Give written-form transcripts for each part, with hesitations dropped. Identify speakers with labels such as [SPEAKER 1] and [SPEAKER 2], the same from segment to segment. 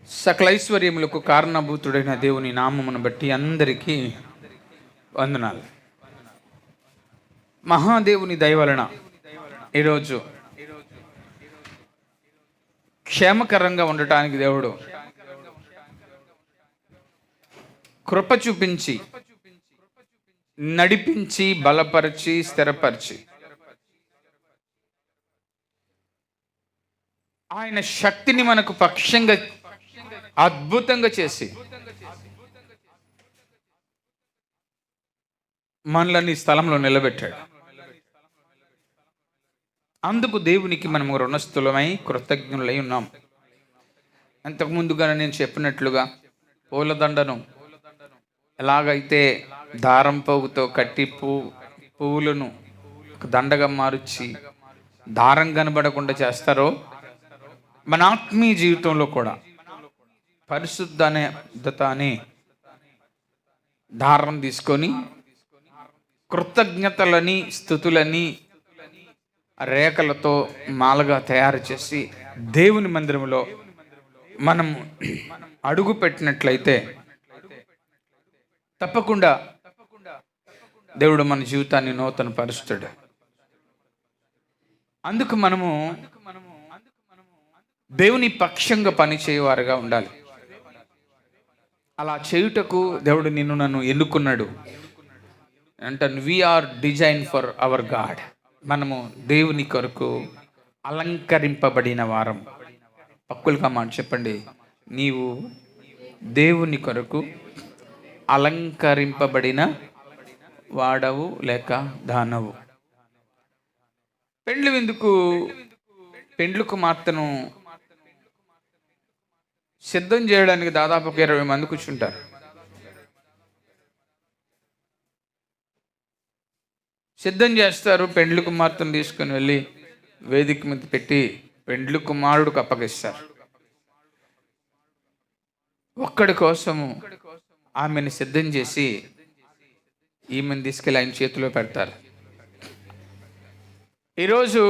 [SPEAKER 1] సకల ఐశ్వర్యములకు కారణభూతుడైన దేవుని నామమును బట్టి అందరికీ వందనాలు. మహాదేవుని దయ వలన ఈరోజు క్షేమకరంగా ఉండటానికి దేవుడు కృప చూపించి, నడిపించి, బలపరిచి, స్థిరపరిచి ఆయన శక్తిని మనకు పక్షంగా అద్భుతంగా చేసి మనల్ని స్థలంలో నిలబెట్టాడు. అందుకు దేవునికి మనము రుణస్థులమై కృతజ్ఞులై ఉన్నాం. అంతకు ముందుగా నేను చెప్పినట్లుగా పూలదండను ఎలాగైతే దారం పోగుతో కట్టి పువ్వులను ఒక దండగా మార్చి దారం కనబడకుండా చేస్తారో, మన ఆత్మీయ జీవితంలో కూడా పరిశుద్ధత అనే దారం తీసుకొని కృతజ్ఞతలని, స్తుతులని రేఖలతో మాలగా తయారు చేసి దేవుని మందిరంలో మనం అడుగు పెట్టినట్లయితే తప్పకుండా దేవుడు మన జీవితాన్ని నూతన పరుస్తాడు. అందుకు మనము దేవుని పక్షంగా పనిచేయవారుగా ఉండాలి. అలా చేయుటకు దేవుడు నన్ను ఎన్నుకున్నాడు. అంటాను, we are design for our God. మనము దేవుని కొరకు అలంకరింపబడిన వారం. పక్కులుగా మాట చెప్పండి, నీవు దేవుని కొరకు అలంకరింపబడిన వాడవు లేక దానవు. పెండ్లు కుమార్తెను సిద్ధం చేయడానికి దాదాపు 20 మంది కూర్చుంటారు. సిద్ధం చేస్తారు. పెండ్లి కుమార్తెను తీసుకుని వెళ్ళి వేదిక మీద పెట్టి పెండ్లి కుమారుడికి అప్పగిస్తారు. ఒక్కడి కోసము ఆమెను సిద్ధం చేసి ఈమెను తీసుకెళ్ళి ఆయన చేతిలో పెడతారు. ఈరోజు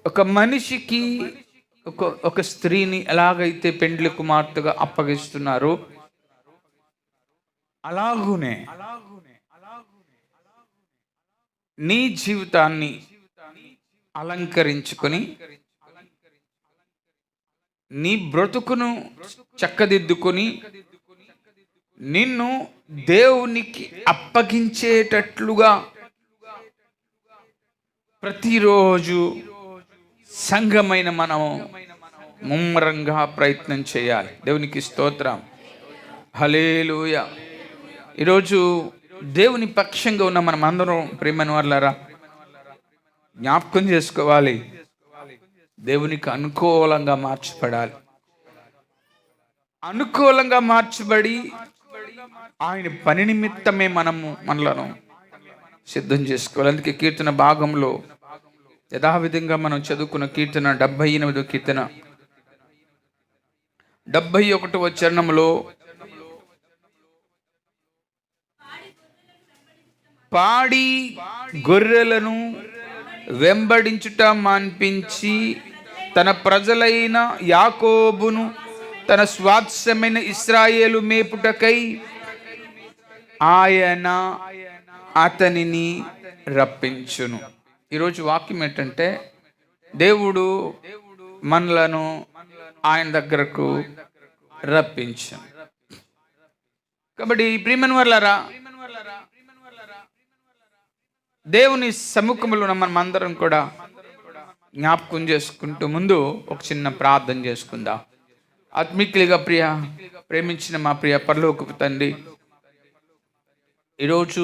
[SPEAKER 1] ఒక మనిషికి ఒక స్త్రీని ఎలాగైతే పెండ్లి కుమార్తెగా అప్పగిస్తున్నారో, అలాగునే నీ జీవితాన్ని అలంకరించుకొని నీ బ్రతుకును చక్కదిద్దుకొని నిన్ను దేవునికి అప్పగించేటట్లుగా ప్రతిరోజు సంఘమైన మనము ముమ్మరంగా ప్రయత్నం చేయాలి. దేవునికి స్తోత్రం, హల్లెలూయా. ఈరోజు దేవుని పక్షంగా ఉన్న మనం అందరం ప్రియమైన వాళ్ళారా జ్ఞాపకం చేసుకోవాలి, దేవునికి అనుకూలంగా మార్చబడాలి. అనుకూలంగా మార్చబడి ఆయన పని నిమిత్తమే మనలను సిద్ధం చేసుకోవాలి. అందుకే కీర్తన భాగంలో యథావిధంగా మనం చదువుకున్న కీర్తన 78వ కీర్తన 71వ చరణంలో, పాడి గొర్రెలను వెంబడించుట మాన్పించి తన ప్రజలైన యాకోబును తన స్వాస్థ్యమైన ఇశ్రాయేలు మేపుటకై ఆయన అతనిని రప్పించును. ఈరోజు వాక్యం ఏంటంటే, దేవుడు మనలను ఆయన దగ్గరకు రప్పించు. కాబట్టి ప్రియమైన వాళ్ళారా, దేవుని సముఖంలో మనం అందరం కూడా జ్ఞాపకం చేసుకుంటూ ముందు ఒక చిన్న ప్రార్థన చేసుకుందాం. ఆత్మీయులుగా ప్రేమించిన మా ప్రియ పరలోకపు తండ్రి, ఈరోజు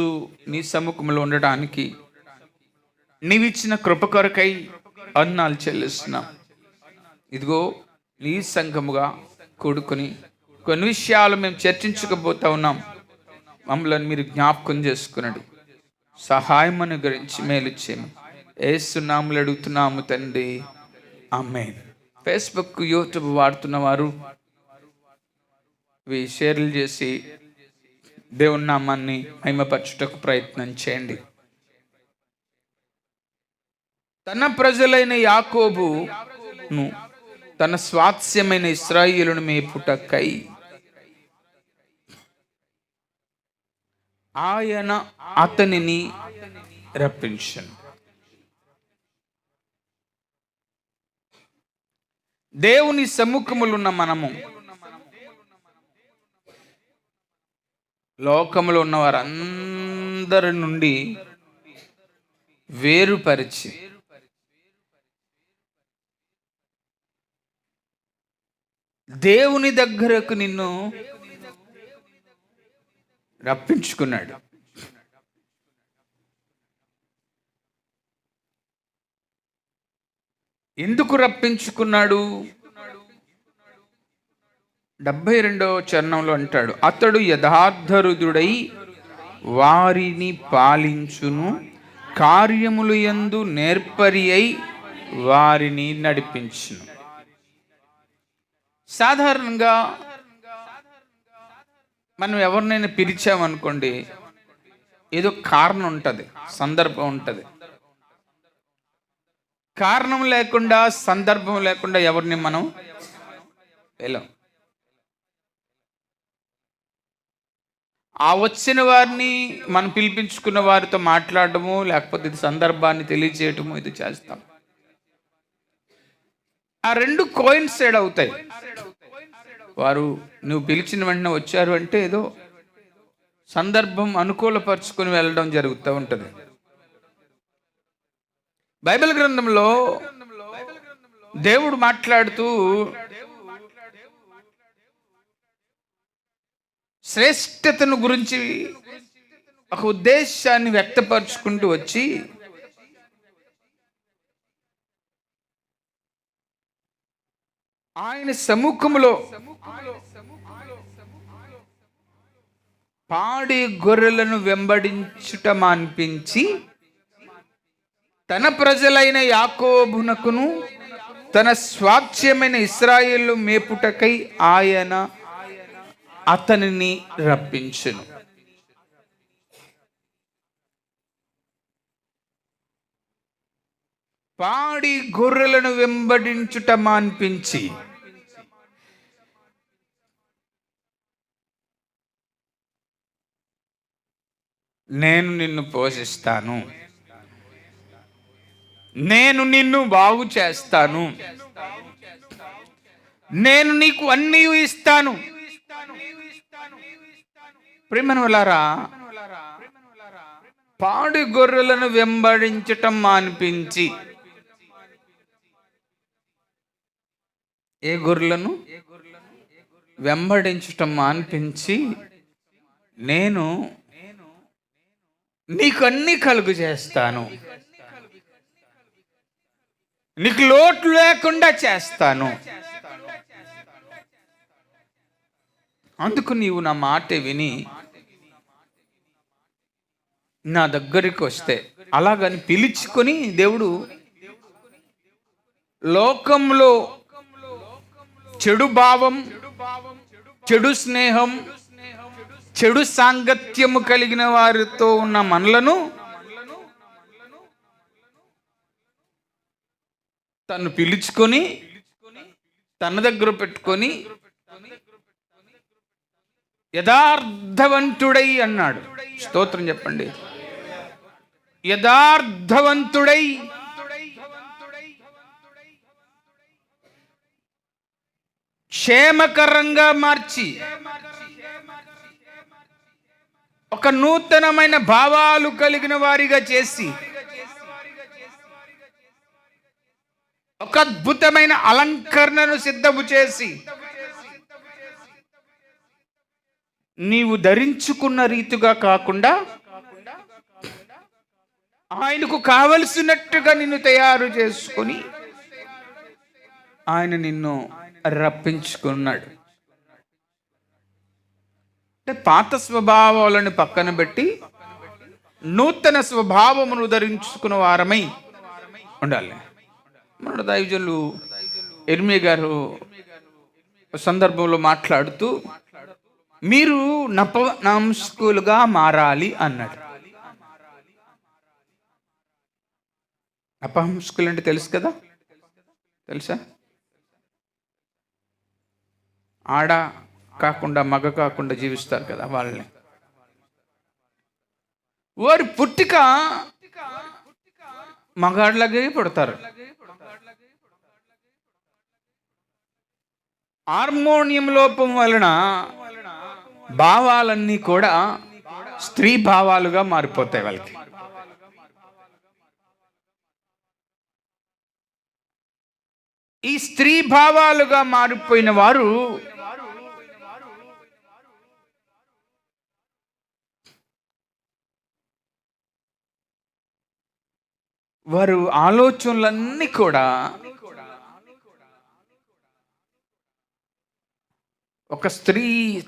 [SPEAKER 1] నీ సముఖంలో ఉండడానికి నీవిచ్చిన కృప కొరకై వందనాలు చెల్లిస్తున్నాం. ఇదిగో నీ సంఘముగా కూడుకొని కొన్ని విషయాలు మేము చర్చించకపోతా ఉన్నాం. మమ్మల్ని మీరు జ్ఞాపకం చేసుకున్నాడు. సహాయం గురించి మేలు చేయము. యేసు నామములో అడుగుతున్నాము తండ్రి, ఆమేన్. ఫేస్బుక్, యూట్యూబ్ వాడుతున్న వారు ఇవి షేర్లు చేసి దేవుని నామాన్ని మహిమపరచుటకు ప్రయత్నం చేయండి. తన ప్రజలైన యాకోబును తన స్వాస్యమైన ఇశ్రాయేలును మేపుటకై ఆయన అతనిని రప్పించెను. దేవుని సముఖములున్న మనము లోకములో ఉన్న వారందరి నుండి వేరుపరిచి దేవుని దగ్గరకు నిన్ను రప్పించుకున్నాడు. ఎందుకు రప్పించుకున్నాడు? 72వ చరణంలో అంటాడు, అతడు యథార్థహృదయుడై వారిని పాలించును, కార్యములు యందు నేర్పరి అయి వారిని నడిపించును. సాధారణంగా మనం ఎవరినైనా పిలిచామనుకోండి, ఏదో కారణం ఉంటుంది, సందర్భం ఉంటుంది. కారణం లేకుండా, సందర్భం లేకుండా ఎవరిని మనం వెళ్ళాం. ఆ వచ్చిన వారిని మనం పిలిపించుకున్న వారితో మాట్లాడటము, లేకపోతే ఇది సందర్భాన్ని తెలియజేయటము, ఇది చేస్తాం. ఆ రెండు కోయిన్సైడ్ అవుతాయి. వారు నువ్వు పిలిచిన వెంటనే వచ్చారు అంటే ఏదో సందర్భం అనుకూలపరుచుకొని వెళ్ళడం జరుగుతూ ఉంటుంది. బైబిల్ గ్రంథంలో దేవుడు మాట్లాడుతూ శ్రేష్టతను గురించి ఒక ఉద్దేశాన్ని వ్యక్తపరుచుకుంటూ వచ్చి ఆయన సముఖములో పాడి గొర్రెలను వెంబడించుట మాన్పించి తన ప్రజలైన యాకోబునకును తన స్వాస్థ్యమైన ఇశ్రాయేలు మేపుటకై ఆయన అతనిని రప్పించును. పాడి గొర్రెలను వెంబడించుట మాన్పించి నేను నిన్ను పోషిస్తాను, నేను నిన్ను బాగు చేస్తాను, నేను నీకు అన్నీ ఇస్తాను. ప్రియమైనవారా, పాడి గొర్రెలను వెంబడించటం మాన్పించి, ఏ గొర్రెలను వెంబడించటం మాన్పించి నేను నీకు అన్ని కలుగు చేస్తాను, నీకు లోటు లేకుండా చేస్తాను. అందుకు నీవు నా మాట విని నా దగ్గరికి వస్తే, అలాగని పిలుచుకొని దేవుడు లోకంలో చెడు భావం, చెడు స్నేహం, చెడు సాంగత్యము కలిగిన వారితో ఉన్న మనలను తను పిలుచుకొని తన దగ్గర పెట్టుకొని యథార్థవంతుడై అన్నాడు. స్తోత్రం చెప్పండి. యథార్థవంతుడై క్షేమకరంగా మార్చి ఒక నూతనమైన భావాలు కలిగిన వారిగా చేసి ఒక అద్భుతమైన అలంకరణను సిద్ధము చేసి నీవు ధరించుకున్న రీతిగా కాకుండా ఆయనకు కావలసినట్టుగా నిన్ను తయారు చేసుకొని ఆయన నిన్ను రప్పించుకున్నాడు. అంటే పాత స్వభావాలను పక్కన పెట్టి నూతన స్వభావమును ధరించుకున్న వారమై ఉండాలి. మన దైవజనులు ఇర్మియా గారు సందర్భంలో మాట్లాడుతూ మీరు నపుంసకులుగా మారాలి అన్నాడు. నపుంసకులు అంటే తెలుసు కదా, తెలుసా? ఆడ కాకుండా మగ కాకుండా జీవిస్తారు కదా వాళ్ళని. వారి పుట్టిక మగాళ్ళగే పుడతారు. హార్మోనియం లోపం వలన భావాలన్నీ కూడా స్త్రీ భావాలుగా మారిపోతాయి వాళ్ళకి. ఈ స్త్రీ భావాలుగా మారిపోయిన వారు వారు ఆలోచనలన్నీ కూడా ఒక స్త్రీ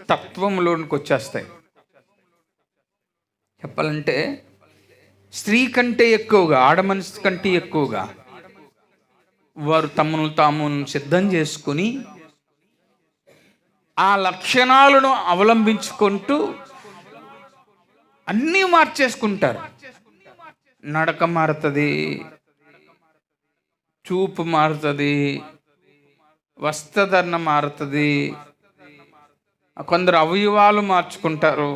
[SPEAKER 1] తత్వంలోనికి వచ్చేస్తాయి. చెప్పాలంటే స్త్రీ కంటే ఎక్కువగా, ఆడ మనిషి కంటే ఎక్కువగా వారు తమను తాము సిద్ధం చేసుకుని ఆ లక్షణాలను అవలంబించుకుంటూ అన్నీ మార్చేసుకుంటారు. నడక మారుతుంది, చూపు మారుతుంది, వస్త్రధరణ మారుతుంది, కొందరు అవయవాలు మార్చుకుంటారు,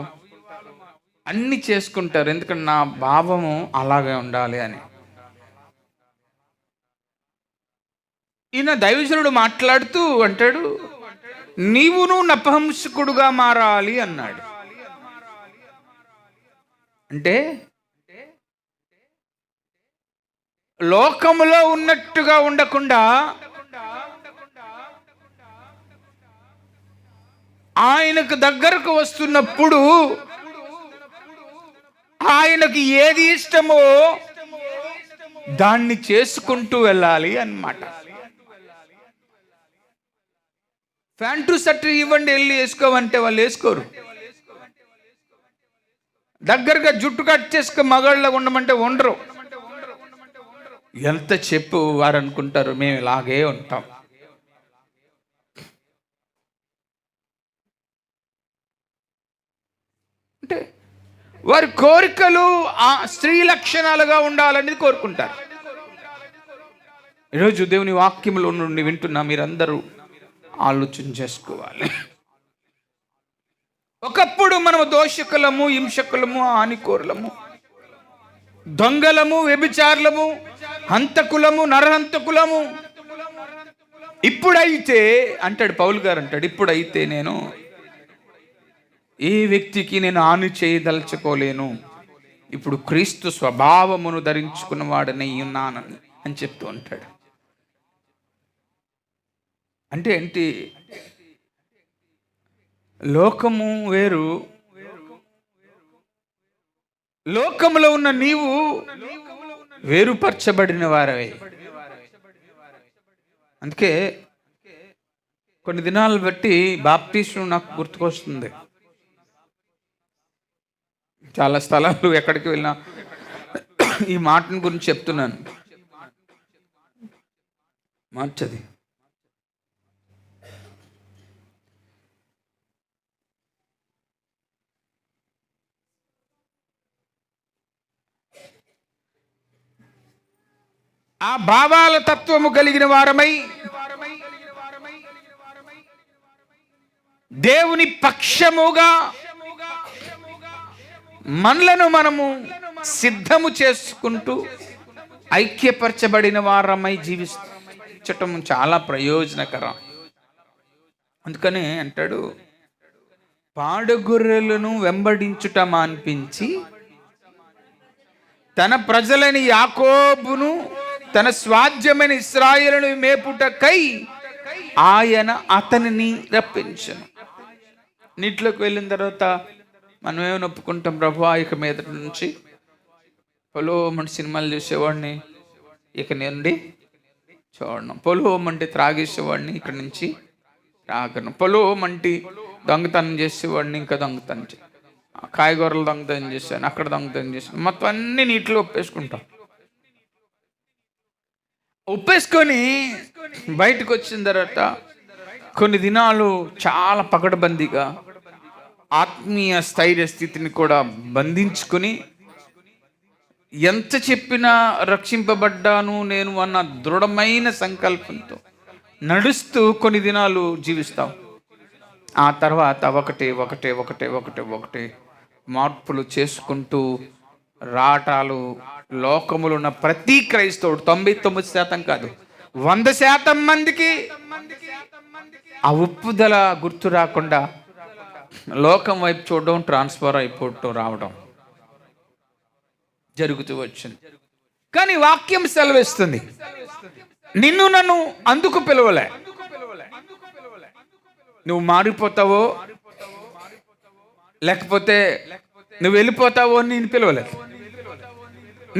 [SPEAKER 1] అన్నీ చేసుకుంటారు. ఎందుకంటే నా భావము అలాగే ఉండాలి అని. ఈయన దైవజనుడు మాట్లాడుతూ అంటాడు, నీవును నపుంసకుడుగా మారాలి అన్నాడు. అంటే లోకములో ఉన్నట్టుగా ఉండకుండా ఆయనకు దగ్గరకు వస్తున్నప్పుడు ఆయనకు ఏది ఇష్టమో దాన్ని చేసుకుంటూ వెళ్ళాలి అన్నమాట. ప్యాంటు షర్ట్ ఇవ్వండి వెళ్ళి వేసుకోమంటే వాళ్ళు వేసుకోరు. దగ్గరగా జుట్టు కట్ చేసుకు మగాళ్ళగా ఉండమంటే ఉండరు. ఎంత చెప్పు వారు అనుకుంటారు మేము ఇలాగే ఉంటాం. అంటే వారి కోరికలు ఆ స్త్రీ లక్షణాలుగా ఉండాలనేది కోరుకుంటారు. ఈరోజు దేవుని వాక్యములో నుండి వింటున్నా మీరందరూ ఆలోచన చేసుకోవాలి. ఒకప్పుడు మనము దోషకులము, హింసకులము, హానికోరులము, దొంగలము, వ్యభిచారులము, హంతకులము, నరహంతకులము. ఇప్పుడైతే అంటాడు పౌలు గారు, అంటాడు ఇప్పుడైతే నేను ఏ వ్యక్తికి నేను హాని చేయదలుచుకోలేను, ఇప్పుడు క్రీస్తు స్వభావమును ధరించుకున్న వాడనై ఉన్నాను అని చెప్తూ ఉంటాడు. అంటే ఏంటి? లోకము వేరు, లోకములో ఉన్న నీవు వేరుపరచబడిన వారవే. అందుకే కొన్ని దినాలు బట్టి బాప్టిస్టు నాకు గుర్తుకొస్తుంది. చాలా స్థలాలు ఎక్కడికి వెళ్ళినా ఈ మాటను గురించి చెప్తున్నాను. మార్చది ఆ భావాల తత్వము కలిగిన వారమై దేవుని పక్షముగా మనలను మనము సిద్ధము చేసుకుంటూ ఐక్యపరచబడిన వారమై జీవించటం చాలా ప్రయోజనకరం. అందుకనే అంటాడు, పాడుగొర్రెలను వెంబడించుట మాన్పించి తన ప్రజలని యాకోబును తన స్వాధ్యమైన ఇశ్రాయేలును మేపుటకై ఆయన అతనిని రప్పించను. నీటిలోకి వెళ్ళిన తర్వాత మనం ఏమైనా ఒప్పుకుంటాం, ప్రభు ఇక మీద నుంచి పొలోమంటి సినిమాలు చూసేవాడిని ఇక నుండి చూడను, పొలోమంటి త్రాగేసేవాడిని ఇక్కడ నుంచి త్రాగను, పొలోమంటి దొంగతనం చేసేవాడిని ఇంకా దొంగతనం కాయగూరలు దొంగతనం చేశాను, అక్కడ దొంగతనం చేశాను, మొత్తం అన్ని నీటిలో ఒప్పేసుకుంటాం. ఒప్పేసుకొని బయటకు వచ్చిన తర్వాత కొన్ని దినాలు చాలా పకడ్బందీగా ఆత్మీయ స్థైర్య స్థితిని కూడా బంధించుకొని ఎంత చెప్పినా రక్షింపబడ్డాను నేను అన్న దృఢమైన సంకల్పంతో నడుస్తూ కొన్ని దినాలు జీవిస్తాం. ఆ తర్వాత ఒకటి ఒకటి ఒకటి ఒకటి ఒకటి మార్పులు చేసుకుంటూ రాటాలు లోకములు ఉన్న ప్రతి క్రైస్తవుడు 99% కాదు 100% మందికి ఆ ఉప్పుదల గుర్తు రాకుండా లోకం వైపు చూడడం, ట్రాన్స్ఫర్ అయిపోవటం, రావడం జరుగుతూ వచ్చింది. కానీ వాక్యం సెలవిస్తుంది, నిన్ను నన్ను అందుకు పిలవలే. నువ్వు మారిపోతావో లేకపోతే నువ్వు వెళ్ళిపోతావో అని నేను పిలవలేదు.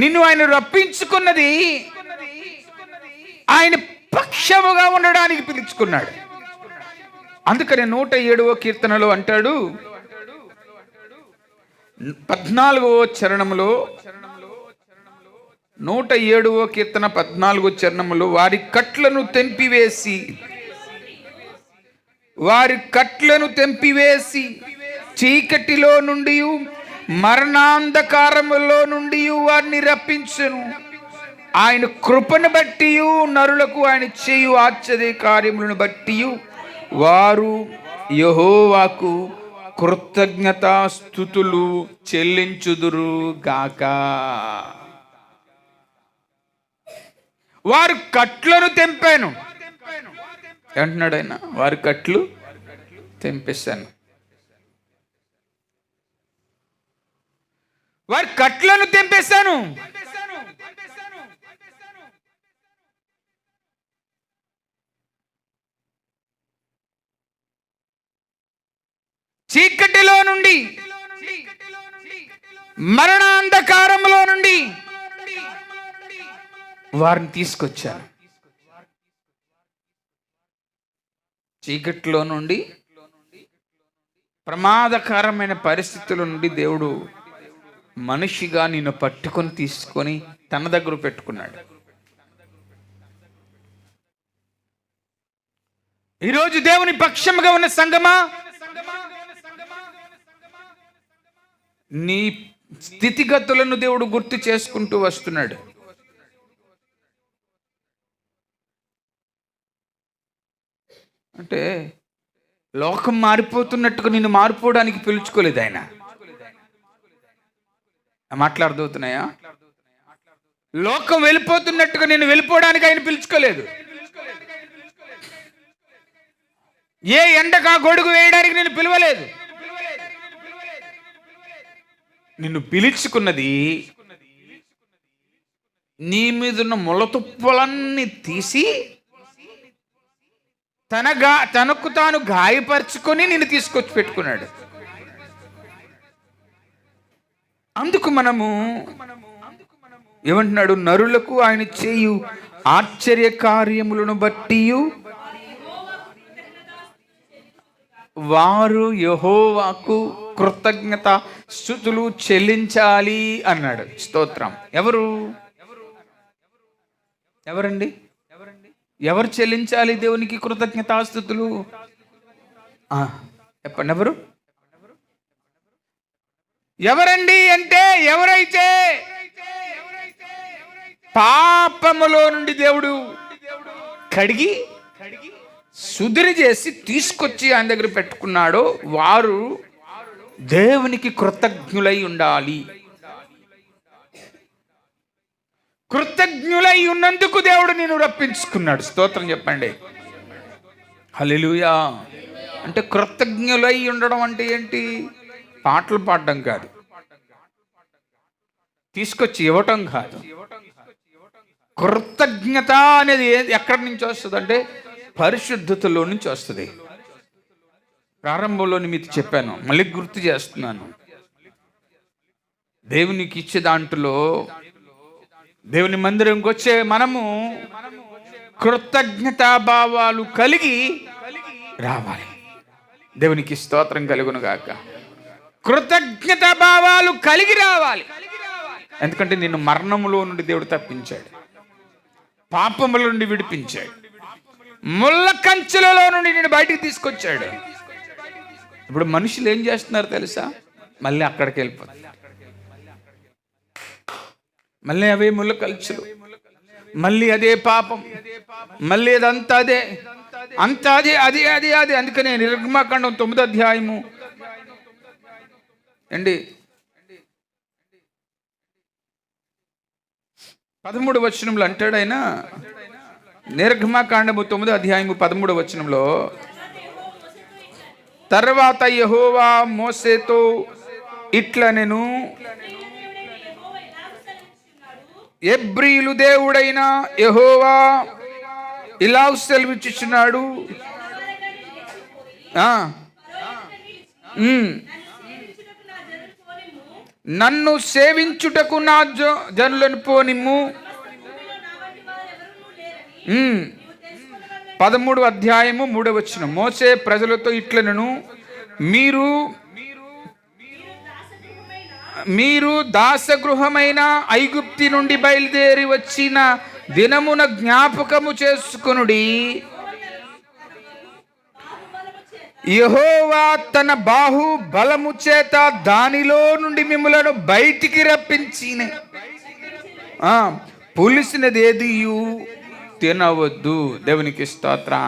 [SPEAKER 1] నిన్ను ఆయన రప్పించుకున్నది ఆయన పక్షముగా ఉండడానికి పిలుచుకున్నాడు. అందుకని 107వ కీర్తనలో అంటాడు, 14వ చరణంలో, 107వ కీర్తన 14వ చరణంలో, వారి కట్లను తెంపివేసి చీకటిలో నుండి మరణాంధకారములో నుండి వారిని రప్పించును. ఆయన కృపను బట్టి నరులకు ఆయన చేయు ఆశ్చర్య కార్యములను బట్టి వారు యెహోవాకు కృతజ్ఞతాస్తుతులు చెల్లించుదురు గాక. వారు కట్లను తెంపాను అంటున్నాడు ఆయన. వారి కట్లు తెంపేశాను. వారి కట్లను తెంపేశాను. చీకటిలో నుండి, మరణాంధకారంలో నుండి వారిని తీసుకొచ్చాను. చీకటిలో నుండి, ప్రమాదకరమైన పరిస్థితుల నుండి దేవుడు మనిషిగా నిన్ను పట్టుకొని తీసుకొని తన దగ్గర పెట్టుకున్నాడు. ఈరోజు దేవుని పక్షముగా ఉన్న సంగమా, నీ స్థితిగతులను దేవుడు గుర్తు చేసుకుంటూ వస్తున్నాడు. అంటే లోకం మారిపోతున్నట్టుగా నిన్ను మారిపోవడానికి పిలుచుకోలేదు ఆయన. మాట్లాడుతున్నాయా? లోకం వెళ్ళిపోతున్నట్టుగా నేను వెళ్ళిపోవడానికి ఆయన పిలుచుకోలేదు. ఏ ఎండకా గొడుగు వేయడానికి నేను పిలవలేదు. నిన్ను పిలుచుకున్నది నీ మీదున్న ముళ్ళతుప్పలన్నీ తీసి తనకు తాను గాయపరుచుకొని నిన్ను తీసుకొచ్చి పెట్టుకున్నాడు. అందుకు మనము ఏమంటున్నాడు? నరులకు ఆయన చేయు ఆశ్చర్య కార్యములను బట్టి వారు యెహోవాకు కృతజ్ఞత స్తుతులు చెల్లించాలి అన్నాడు. స్తోత్రం. ఎవరండి? ఎవరు చెల్లించాలి దేవునికి కృతజ్ఞతాస్తుతులు? చెప్పండి, ఎవరండి అంటే, ఎవరైతే పాపములో నుండి దేవుడు కడిగి శుద్ధి చేసి తీసుకొచ్చి ఆయన దగ్గర పెట్టుకున్నాడో వారు దేవునికి కృతజ్ఞులై ఉండాలి. కృతజ్ఞులై ఉన్నందుకు దేవుడు నేను రప్పించుకున్నాడు. స్తోత్రం చెప్పండి. హల్లెలూయా. అంటే కృతజ్ఞులై ఉండడం అంటే ఏంటి? పాటలు పాడడం కాదు, తీసుకొచ్చి ఇవ్వటం కాదు. కృతజ్ఞత అనేది ఎక్కడి నుంచి వస్తుంది అంటే పరిశుద్ధతలో నుంచి వస్తుంది. ప్రారంభంలోని మీకు చెప్పాను, మళ్ళీ గుర్తు చేస్తున్నాను. దేవునికి ఇచ్చే దాంట్లో, దేవుని మందిరంకి వచ్చే మనము కృతజ్ఞతా భావాలు కలిగి రావాలి. దేవునికి స్తోత్రం కలుగును గాక. కృతజ్ఞతా భావాలు కలిగి రావాలి. ఎందుకంటే నిన్ను మరణములో నుండి దేవుడు తప్పించాడు, పాపముల నుండి విడిపించాడు, ముళ్ళ కంచెలలో నుండి నేను బయటికి తీసుకొచ్చాడు. ఇప్పుడు మనుషులు ఏం చేస్తున్నారు తెలుసా? మళ్ళీ అక్కడికి వెళ్ళిపోతారు. మళ్ళీ అవే ముళ్ళ కంచెలు, మళ్ళీ అదే పాపం, మళ్ళీ అదంతా అదే, అంతా అదే అదే అదే అదే. అందుకనే నిర్గమాకాండం 9వ అధ్యాయము అండి 13వ వచనంలో అంటాడు ఆయన. నిర్గమాకాండము 9వ అధ్యాయము 13వ వచనంలో, తర్వాత యెహోవా మోసేతో ఇట్లనెను, హెబ్రీయుల దేవుడైన యెహోవా ఇలా సెలవిచ్చుచున్నాడు, నన్ను సేవించుటకు నా జనులను పోనిమ్ము. 13వ అధ్యాయము 3వ వచనం, మోసే ప్రజలతో ఇట్లనెను, మీరు దాసగృహమైన ఐగుప్తి నుండి బయలుదేరి వచ్చిన దినమున జ్ఞాపకము చేసుకొనుడి. యెహోవా తన బాహు బలము చేత దానిలో నుండి మిమ్ములను బయటికి రప్పించిన, పులిసినది ఏదియు తినవద్దు. దేవునికి స్తోత్రం.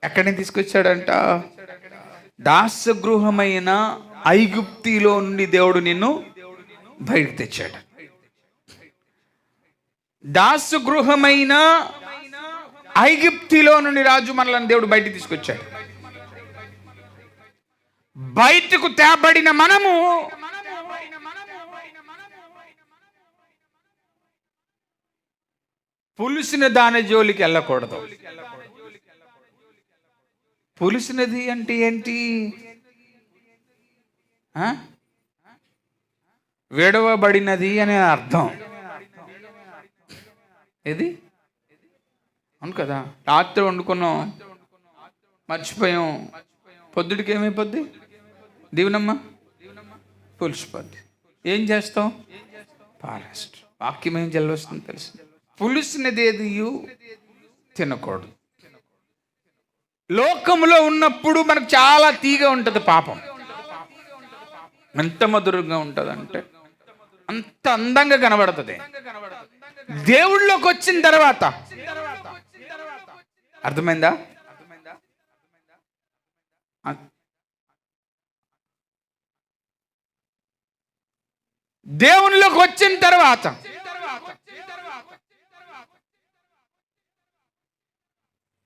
[SPEAKER 1] ఎక్కడిని తీసుకొచ్చాడంట? దాసగృహమైన ఐగుప్తిలో నుండి దేవుడు నిన్ను బయటికి తెచ్చాడు. దాసగృహమైన ఐగుప్తిలో నుండి రాజు మనల్ని దేవుడు బయటికి తీసుకొచ్చాడు. బయటకు తేబడిన మనము పులిసిన దాని జోలికి వెళ్ళకూడదు. పులిసినది అంటే ఏంటి? విడవబడినది అనే అర్థం. ఇది అవును కదా. రాత్రి వండుకున్నాం, మర్చిపోయాం, పొద్దుడికి ఏమైపోద్ది? దీవెనమ్మ పులిసిపోద్ది. ఏం చేస్తాం? పారేస్ట్. వాక్యం ఏం జల్వస్తుంది తెలుసు. పులిసినది ఏది తినకూడదు. లోకంలో ఉన్నప్పుడు మనకు చాలా తీగ ఉంటుంది పాపం. ఎంత మధురంగా ఉంటుంది అంటే అంత అందంగా కనబడుతుంది. దేవుళ్ళలోకి వచ్చిన తర్వాత అర్థమైందా? దేవునిలోకి వచ్చిన తర్వాత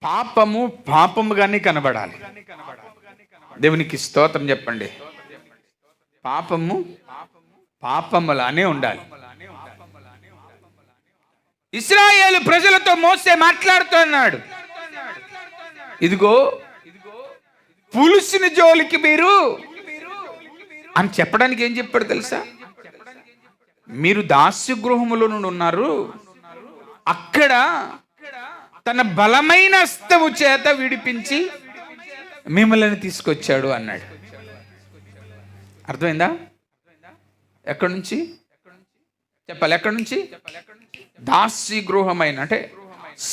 [SPEAKER 1] పాపము పాపముగానే కనబడాలి. దేవునికి స్తోత్రం చెప్పండి. పాపము పాపములానే ఉండాలి. ఇశ్రాయేలు ప్రజలతో మోసే మాట్లాడుతున్నాడు, ఇదిగో పులుసిన జోలికి మీరు అని చెప్పడానికి ఏం చెప్పాడు తెలుసా? మీరు దాస్యగృహములో నుండి ఉన్నారు, అక్కడ తన బలమైన హస్తము చేత విడిపించి మిమ్మల్ని తీసుకొచ్చాడు అన్నాడు. అర్థమైందా? ఎక్కడి నుంచి చెప్పాలి? ఎక్కడి నుంచి? దాస్య గృహమైన అంటే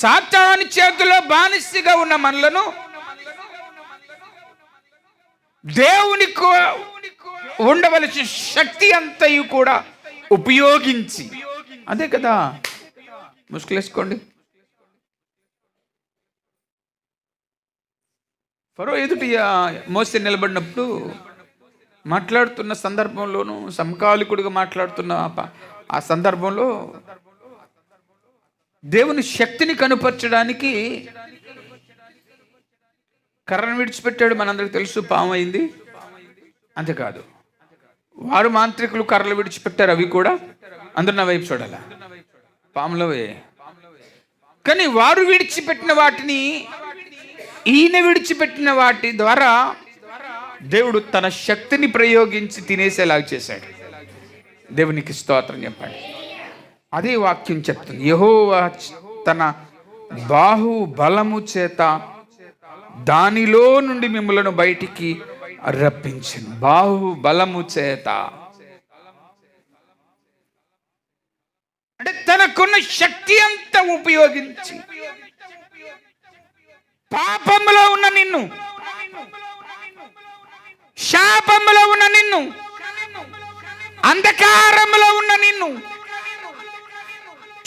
[SPEAKER 1] సాతాను చేతిలో బానిసగా ఉన్న మనలను దేవునికి ఉండవలసిన శక్తి అంతయు కూడా ఉపయోగించి, అదే కదా. ముసుగులేసుకోండి. ఫరో ఎదుటి మోసే నిలబడినప్పుడు మాట్లాడుతున్న సందర్భంలోనూ, సమకాలికుడిగా మాట్లాడుతున్న ఆ సందర్భంలో దేవుని శక్తిని కనుపరచడానికి కర్రను విడిచిపెట్టాడు. మనందరికి తెలుసు, పాము అయింది. అంతేకాదు, వారు మాంత్రికులు కర్రలు విడిచిపెట్టారు, అవి కూడా అందరూ నా వైపు చూడాల, పాములవే. కానీ వారు విడిచిపెట్టిన వాటిని ఈయన విడిచిపెట్టిన వాటి ద్వారా దేవుడు తన శక్తిని ప్రయోగించి తినేసేలాగా చేశాడు. దేవునికి స్తోత్రం చెప్పండి. అదే వాక్యం చెప్తుంది. యెహోవా తన బాహు బలము చేత దానిలో నుండి మిమ్మలను బయటికి రప్పించింది. బాహు బలము చేత అంటే తనకున్న శక్తి అంతా ఉపయోగించి పాపంలో ఉన్న నిన్ను, శాపంలో ఉన్న నిన్ను, అంధకారంలో ఉన్న నిన్ను,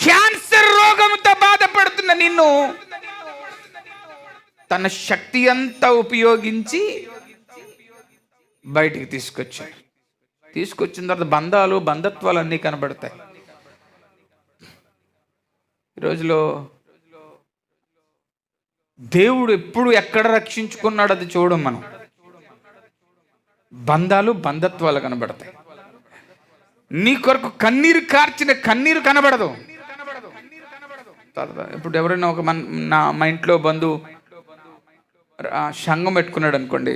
[SPEAKER 1] క్యాన్సర్ రోగంతో బాధపడుతున్న నిన్ను తన శక్తి అంతా ఉపయోగించి బయటికి తీసుకొచ్చిన తర్వాత బంధాలు బంధత్వాలు అన్నీ కనబడతాయి. ఈ రోజులో దేవుడు ఎప్పుడు ఎక్కడ రక్షించుకున్నాడు అది చూడం మనం. బంధాలు బంధత్వాలు కనబడతాయి. నీ కొరకు కన్నీరు కార్చిన కన్నీరు కనబడదు. ఇప్పుడు ఎవరైనా మా ఇంట్లో బంధువు సంఘం పెట్టుకున్నాడు అనుకోండి,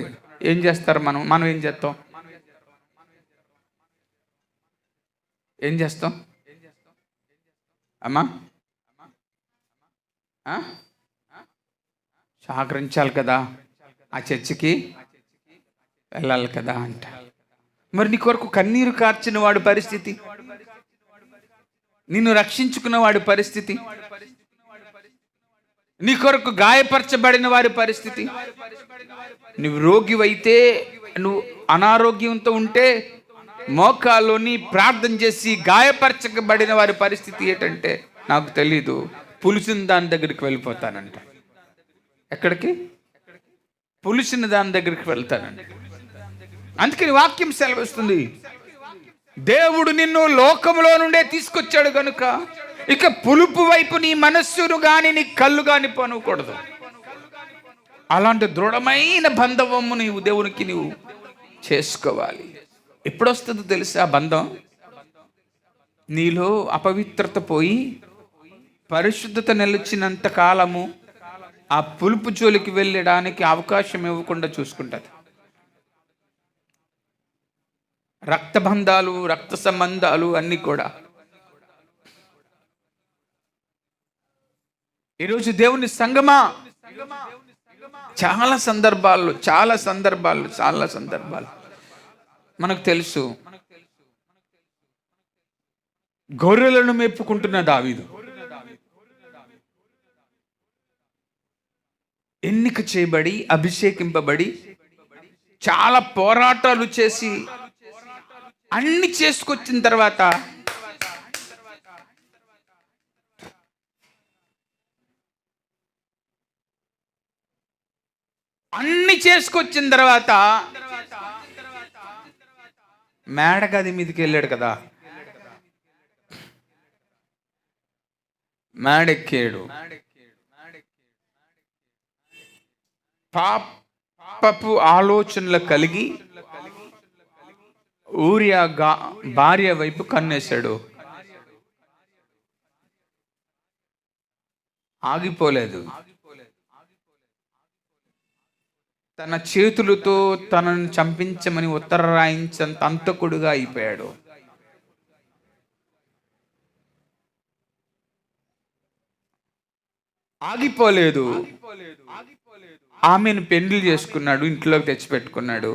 [SPEAKER 1] ఏం చేస్తారు? మనం ఏం చేస్తాం అమ్మా? సహకరించాలి కదా, ఆ చర్చికి వెళ్ళాలి కదా అంట. మరి నీ కొరకు కన్నీరు కార్చిన వాడి పరిస్థితి, నిన్ను రక్షించుకున్న వాడి పరిస్థితి, నీ కొరకు గాయపరచబడిన వారి పరిస్థితి, నువ్వు రోగివైతే, నువ్వు అనారోగ్యంతో ఉంటే మోకాల్లోని ప్రార్థన చేసి గాయపరచబడిన వారి పరిస్థితి ఏంటంటే, నాకు తెలీదు, పులిసిన దాని దగ్గరికి వెళ్ళిపోతానంట. ఎక్కడికి? పులిసిన దాని దగ్గరికి వెళ్తానంట. అందుకని వాక్యం సెలవిస్తుంది, దేవుడు నిన్ను లోకములో నుండే తీసుకొచ్చాడు కనుక ఇక పులుపు వైపు నీ మనస్సును కానీ నీ కళ్ళు కానీ పనుకూడదు. అలాంటి దృఢమైన బంధము నీవు దేవునికి నీవు చేసుకోవాలి. ఎప్పుడొస్తుందో తెలుసా ఆ బంధం? నీలో అపవిత్రత పోయి పరిశుద్ధత నిలిచినంత కాలము ఆ పులుపు జోలికి వెళ్ళడానికి అవకాశం ఇవ్వకుండా చూసుకుంటుంది. రక్త బంధాలు, రక్త సంబంధాలు అన్నీ కూడా. ఈరోజు దేవుని సంగమా, చాలా సందర్భాలు మనకు తెలుసు. గొర్రెలను మెప్పుకుంటున్న దావీదు ఎన్నిక చేయబడి అభిషేకింపబడి చాలా పోరాటాలు చేసి అన్ని చేసుకొచ్చిన తర్వాత మేడగది మీదకి వెళ్ళాడు కదా, మేడెక్కాడు. పాపపు ఆలోచనలు కలిగి ఊరియా భార్య వైపు కన్నేశాడు. ఆగిపోలేదు. తన చేతులతో తనను చంపించమని ఉత్తర రాయించంత అంతకుడుగా అయిపోయాడు. ఆగిపోలేదు. ఆమెను పెండ్లి చేసుకున్నాడు, ఇంట్లోకి తెచ్చిపెట్టుకున్నాడు.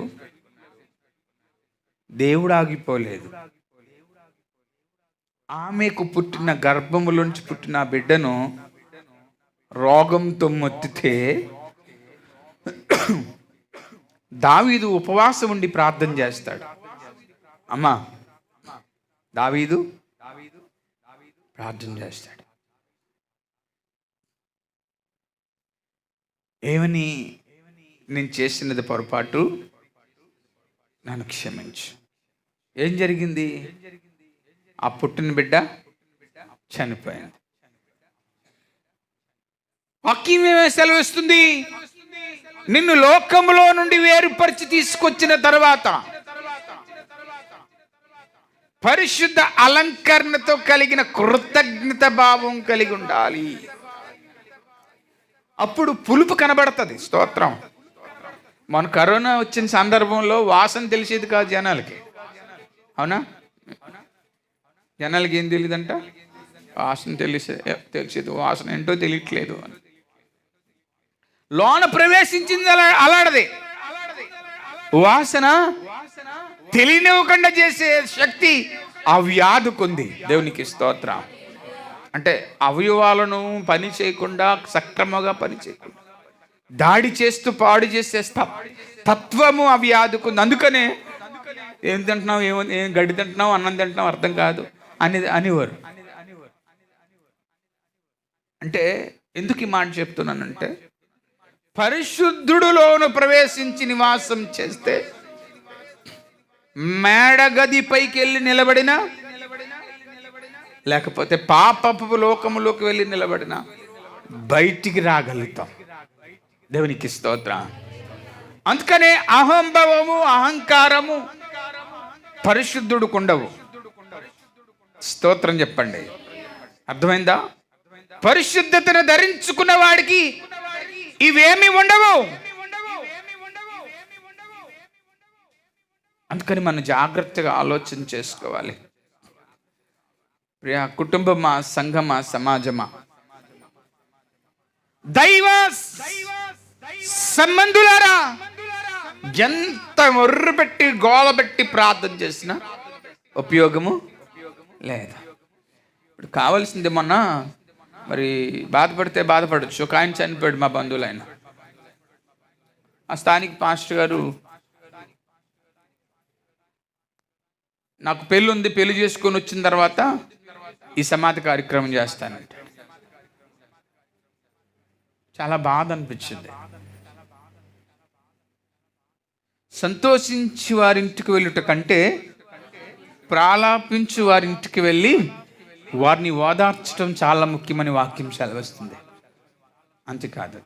[SPEAKER 1] దేవుడు ఆగిపోలేదు. ఆమెకు పుట్టిన గర్భములోంచి పుట్టిన బిడ్డను రోగంతో మొత్తితే దావీదు ఉపవాసం ఉండి ప్రార్థన చేస్తాడు. అమ్మా, దావీదు ప్రార్థన చేస్తాడు. ఏమని? నేను చేసినది పొరపాటు, నన్ను క్షమించు. ఏం జరిగింది? ఆ పుట్టిన బిడ్డ చనిపోయింది. వాక్యం సెలవిస్తుంది, నిన్ను లోకములో నుండి వేరుపరిచి తీసుకొచ్చిన తర్వాత పరిశుద్ధ అలంకరణతో కలిగిన కృతజ్ఞత భావం కలిగి ఉండాలి. అప్పుడు పులుపు కనబడుతుంది. స్తోత్రం. మన కరోనా వచ్చిన సందర్భంలో వాసన తెలిసేది కాదు జనాలకి, అవునా? జనాలకి ఏం తెలియదంట? వాసన తెలిసేది, వాసన ఏంటో తెలియట్లేదు అని. లోన ప్రవేశించింది అలాడది. వాసన తెలియనివ్వకుండా చేసే శక్తి ఆ వ్యాధికుంది. దేవునికి స్తోత్రం. అంటే అవయవాలను పని చేయకుండా, సక్రమంగా పని చేయకుండా దాడి చేస్తూ పాడు చేసే తత్వము ఆ వ్యాధికుంది. అందుకనే ఏం తింటున్నావు, ఏం గడ్డి తింటున్నావు, అన్నం తింటున్నావు అర్థం కాదు అనేవారు. అంటే ఎందుకు ఈ మాట చెప్తున్నానంటే, పరిశుద్ధుడులోను ప్రవేశించి నివాసం చేస్తే మేడగది పైకి వెళ్ళి నిలబడినా, లేకపోతే పాపపు లోకములోకి వెళ్ళి నిలబడినా బయటికి రాగలుగుతాం. దేవునికి స్తోత్రం. అందుకనే అహంభవము, అహంకారము పరిశుద్ధుడికి ఉండవు. స్తోత్రం చెప్పండి. అర్థమైందా? పరిశుద్ధతను ధరించుకున్న వాడికి ఇవేమి ఉండవు. అందుకని మనం జాగ్రత్తగా ఆలోచన చేసుకోవాలి. ప్రియ కుటుంబమా, సంఘమా, సమాజమా, దైవ సంబంధులారా, ఎంత మొర్రు పెట్టి గోలబెట్టి ప్రార్థన చేసినా ఉపయోగము లేదు. ఇప్పుడు కావాల్సింది, మొన్న మరి బాధపడితే బాధపడచ్చు. ఒక ఆయన చనిపోయాడు, మా బంధువులు. ఆయన ఆ స్థానిక పాస్టర్ గారు, నాకు పెళ్ళి ఉంది, పెళ్లి చేసుకొని వచ్చిన తర్వాత ఈ సమాధి కార్యక్రమం చేస్తానంటే చాలా బాధ అనిపించింది. సంతోషించి వారింటికి వెళ్ళుట కంటే ప్రాలాపించి వారింటికి వెళ్ళి వారిని ఓదార్చడం చాలా ముఖ్యమని వాక్యం సెలవిస్తుంది. అంతేకాదు,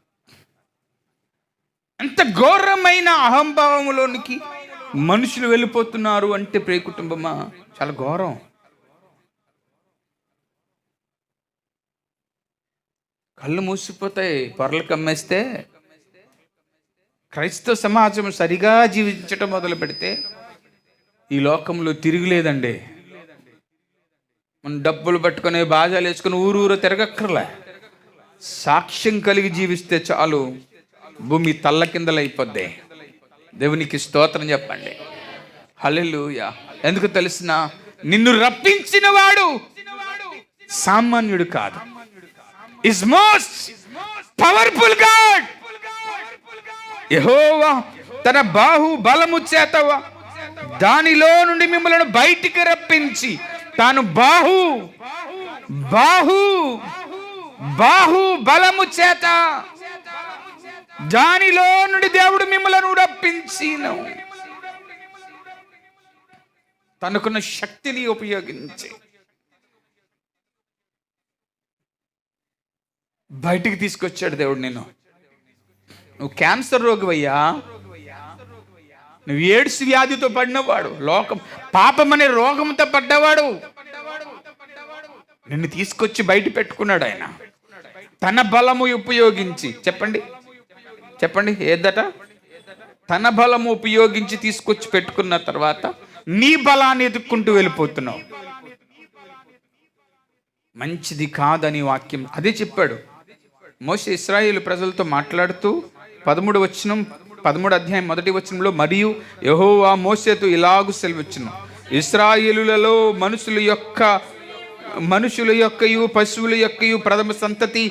[SPEAKER 1] అంత ఘోరమైన అహంభావంలోనికి మనుషులు వెళ్ళిపోతున్నారు అంటే, ప్రియ కుటుంబమా, చాలా ఘోరం. కళ్ళు మూసిపోతాయి. పొరలు కమ్మేస్తే క్రైస్తవ సమాజం సరిగా జీవించటం మొదలు పెడితే ఈ లోకంలో తిరుగులేదండి. మనం డబ్బులు పట్టుకునే బాజాలు వేసుకుని ఊరూరు తిరగక్కర్లే. సాక్ష్యం కలిగి జీవిస్తే చాలు, భూమి తల్ల కిందలైపోద్ది. దేవునికి స్తోత్రం చెప్పండి. హల్లెలూయా. ఎందుకు తెలిసిన, నిన్ను రప్పించిన వాడు సామాన్యుడు కాదు. Is most powerful God. Jehovah తన బాహు బలము చేత దానిలో నుండి మిమ్మల్ని బయటికి రప్పించి, తాను బాహు బలము చేత దానిలో నుండి దేవుడు మిమ్మల్ని రప్పించిను. తనకున్న శక్తిని ఉపయోగించి బయటికి తీసుకొచ్చాడు దేవుడు. నువ్వు క్యాన్సర్ రోగివయ్యా, నువ్వు ఎయిడ్స్ వ్యాధితో పడినవాడు, లోకం పాపం అనే రోగంతో పడ్డవాడు, నిన్ను తీసుకొచ్చి బయట పెట్టుకున్నాడు ఆయన తన బలము ఉపయోగించి. చెప్పండి ఏదట? తన బలము ఉపయోగించి తీసుకొచ్చి పెట్టుకున్న తర్వాత నీ బలాన్ని ఎదుక్కుంటూ వెళ్ళిపోతున్నావు. మంచిది కాదని వాక్యం అదే చెప్పాడు. మోషే ఇశ్రాయేలు ప్రజలతో మాట్లాడుతూ 13 అధ్యాయం 1వ వచనంలో, మరియు యెహోవా మోషేతో ఇలాగు సెలవిచ్చును, ఇశ్రాయేలులలో మనుషుల యొక్కయు పశువుల యొక్కయు ప్రథమ సంతతి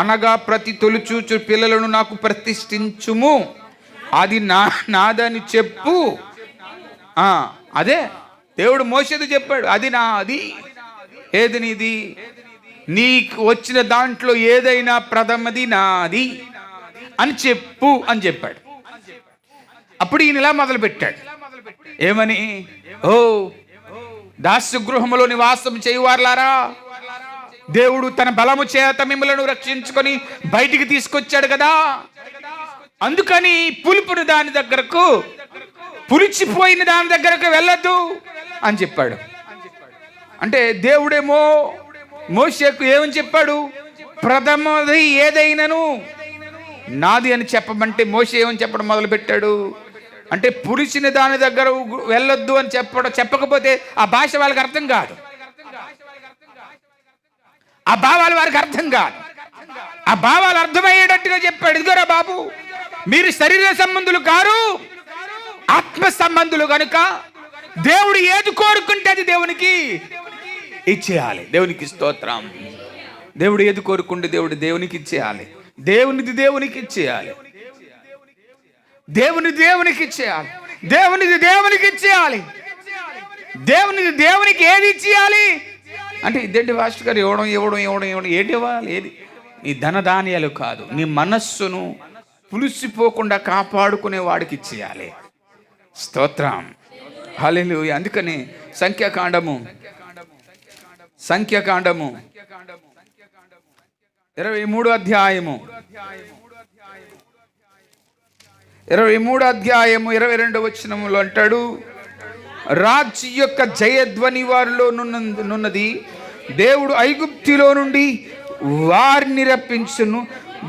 [SPEAKER 1] అనగా ప్రతి తొలిచూచు పిల్లలను నాకు ప్రతిష్ఠించుము, అది నాదని చెప్పు. అదే దేవుడు మోషేతో చెప్పాడు, అది నాది. ఏది నీది? నీకు వచ్చిన దాంట్లో ఏదైనా ప్రథమది నాది అని చెప్పు అని చెప్పాడు. అప్పుడు ఈయన ఇలా మొదలు పెట్టాడు. ఏమని? ఓ దాస్యగృహములో నివాసం చేయువారులారా, దేవుడు తన బలము చేత మిమ్మలను రక్షించుకొని బయటికి తీసుకొచ్చాడు కదా, అందుకని పులుపుని దాని దగ్గరకు, పులిచిపోయిన దాని దగ్గరకు వెళ్ళొద్దు అని చెప్పాడు. అంటే దేవుడేమో మోషేకు ఏమని చెప్పాడు? ప్రథమది ఏదైనాను నాది అని చెప్పమంటే మోషే ఏమని చెప్పడం మొదలు పెట్టాడు అంటే, పులిచిన దాని దగ్గర వెళ్ళొద్దు అని చెప్పకపోతే ఆ భాష వాళ్ళకి అర్థం కాదు, ఆ భావాలు వారికి అర్థం కాదు. ఆ భావాలు అర్థమయ్యేటట్టుగా చెప్పాడు. ఇదిగోరా బాబు, మీరు శరీర సంబంధులు కారు, ఆత్మ సంబంధులు కనుక దేవుడు ఏది కోరుకుంటే అది దేవునికి ఇచ్చేయాలి. దేవునికి స్తోత్రం. దేవుడు ఏది కోరుకుంటే దేవునికి ఇచ్చేయాలి. దేవునిది దేవునికి ఇచ్చేయాలి. దేవునిది దేవునికి ఇచ్చేయాలి. దేవునిది దేవునికి ఏది ఇచ్చేయాలి అంటే, ఇదేంటి పాస్టర్ గారు ఇవ్వడం ఏంటి ఇవ్వాలి? ఏది నీ ధనధాన్యాలు కాదు, నీ మనస్సును పులిసిపోకుండా కాపాడుకునే వాడికి ఇచ్చేయాలి. స్తోత్రం, హల్లెలూయా. అందుకని సంఖ్యాకాండము 23 అధ్యాయము 22 వచనములో అంటాడు, రాజు యొక్క జయధ్వని వారిలో నున్నది, దేవుడు ఐగుప్తిలో నుండి వారిని రప్పించును,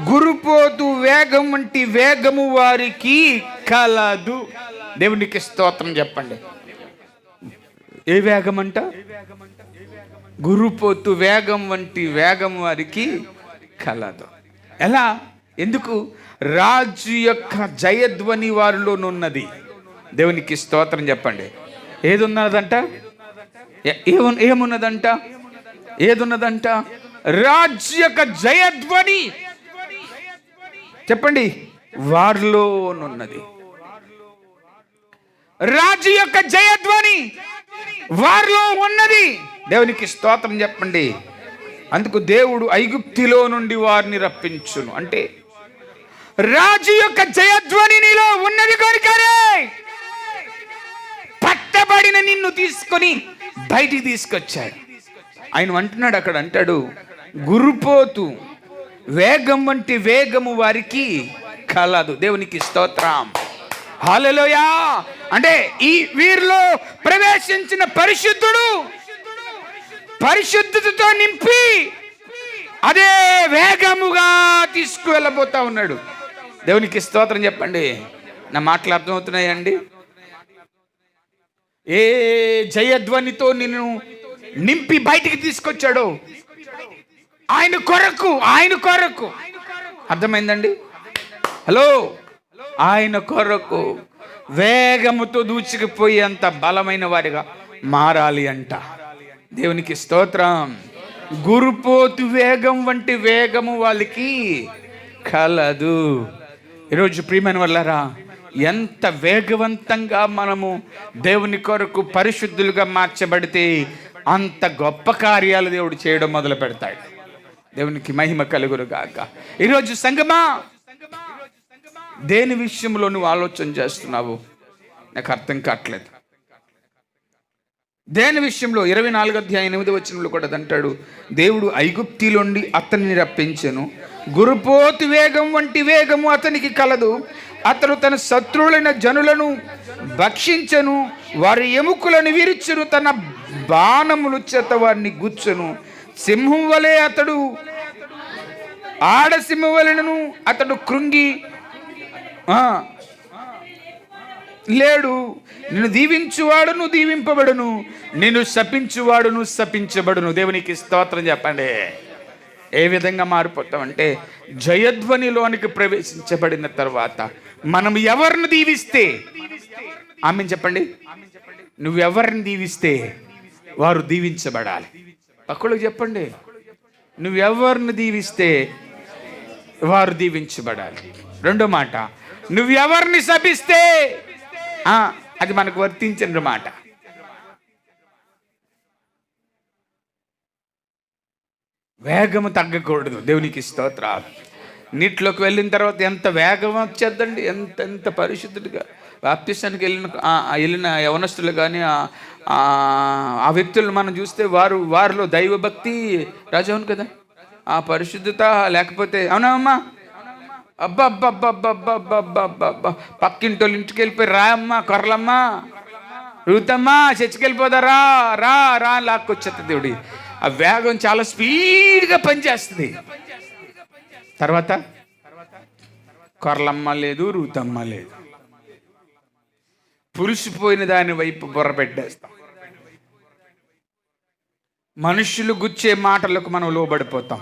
[SPEAKER 1] గురుపోతు వేగం వంటి వేగము వారికి కలదు. దేవునికి స్తోత్రం చెప్పండి. ఏ వేగం అంట? గురుపోతు వేగం వంటి వేగం వారికి కలదు. ఎలా? ఎందుకు? రాజు యొక్క జయధ్వని వారిలోనున్నది. దేవునికి స్తోత్రం చెప్పండి. ఏదున్నదంట? ఏమున్నదంట? ఏదున్నదంట? రాజు యొక్క జయధ్వని. చెప్పండి, వారిలోనున్నది. రాజు యొక్క జయధ్వని వారిలో ఉన్నది. దేవునికి స్తోత్రం చెప్పండి. అందుకు దేవుడు ఐగుప్తిలో నుండి వారిని రప్పించును అంటే రాజు యొక్క జయధ్వని నీలో ఉన్నది కనుకనే పట్టబడిన నిన్ను తీసుకొని బయటికి తీసుకొచ్చాడు. ఆయన అంటున్నాడు, అక్కడ అంటాడు, గురుపోతు వేగం వంటి వేగము వారికి కలదు. దేవునికి స్తోత్రం, హల్లెలూయా. అంటే ఈ వీరిలో ప్రవేశించిన పరిశుద్ధుడు పరిశుద్ధతతో నింపి అదే వేగముగా తీసుకువెళ్ళబోతా ఉన్నాడు. దేవునికి స్తోత్రం చెప్పండి. నా మాటలు అర్థమవుతున్నాయండి? ఏ జయధ్వనితో నిన్ను నింపి బయటికి తీసుకొచ్చాడో ఆయన కొరకు అర్థమైందండి? హలో, ఆయన కొరకు వేగముతో దూచుకుపోయేంత బలమైన వారిగా మారాలి అంట. దేవునికి స్తోత్రం. గురుపోతు వేగం వంటి వేగము వాళ్ళకి కలదు. ఈరోజు ప్రియమైన వాళ్ళారా, ఎంత వేగవంతంగా మనము దేవుని కొరకు పరిశుద్ధులుగా మార్చబడితే అంత గొప్ప కార్యాలు దేవుడు చేయడం మొదలు పెడతాడు. దేవునికి మహిమ కలుగును గాక. ఈరోజు సంగమా, దేని విషయంలో నువ్వు ఆలోచన చేస్తున్నావు? నాకు అర్థం కావట్లేదు. దేని విషయంలో? 24 అధ్యాయం 8 వచనంలో కూడా అంటాడు, దేవుడు ఐగుప్తిలోండి అతనిని రప్పించెను, గురుపోతు వేగం వంటి వేగము అతనికి కలదు, అతడు తన శత్రువులైన జనులను భక్షించెను, వారి ఎముకలను విరిచెను, తన బాణములు చేత వారిని గుచ్చెను, సింహం వలె అతడు ఆడసింహం వలెను అతడు కృంగి లేడు. నిన్ను దీవించువాడును దీవింపబడును, నిన్ను శపించువాడును శపించబడును. దేవునికి స్తోత్రం చెప్పండి. ఏ విధంగా మారిపోతామంటే జయధ్వనిలోనికి ప్రవేశించబడిన తర్వాత మనం ఎవరిని దీవిస్తే, ఆమెను చెప్పండి, నువ్వెవరిని దీవిస్తే వారు దీవించబడాలి. పక్కలకు చెప్పండి, నువ్వెవరిని దీవిస్తే వారు దీవించబడాలి. రెండో మాట, నువ్వెవరిని శపిస్తే అది మనకు వర్తించిన మాట. వేగము తగ్గకూడదు. దేవునికి స్తోత్రాలు. నీటిలోకి వెళ్ళిన తర్వాత ఎంత వేగం వచ్చేద్దండి, ఎంత పరిశుద్ధుడిగా. బాప్తిస్మానికి వెళ్ళిన యవనస్తులు కానీ ఆ వ్యక్తులను మనం చూస్తే వారిలో దైవభక్తి రాజవును కదా, ఆ పరిశుద్ధత లేకపోతే, అవునమ్మా, అబ్బా పక్కింటోళ్ళు ఇంటికి వెళ్ళిపోయి రాయమ్మా, కొర్రలమ్మా, రూతమ్మా, చర్చికి వెళ్ళిపోదారా, రా రా లాక్కొచ్చేస్తుంది. దేవుడి ఆ వేగం చాలా స్పీడ్గా పనిచేస్తుంది. తర్వాత కొర్రలమ్మ లేదు, రూతమ్మ లేదు, పులిసిపోయిన దాని వైపు బుర్ర పెట్టేస్తాం. మనుషులు గుచ్చే మాటలకు మనం లోబడిపోతాం.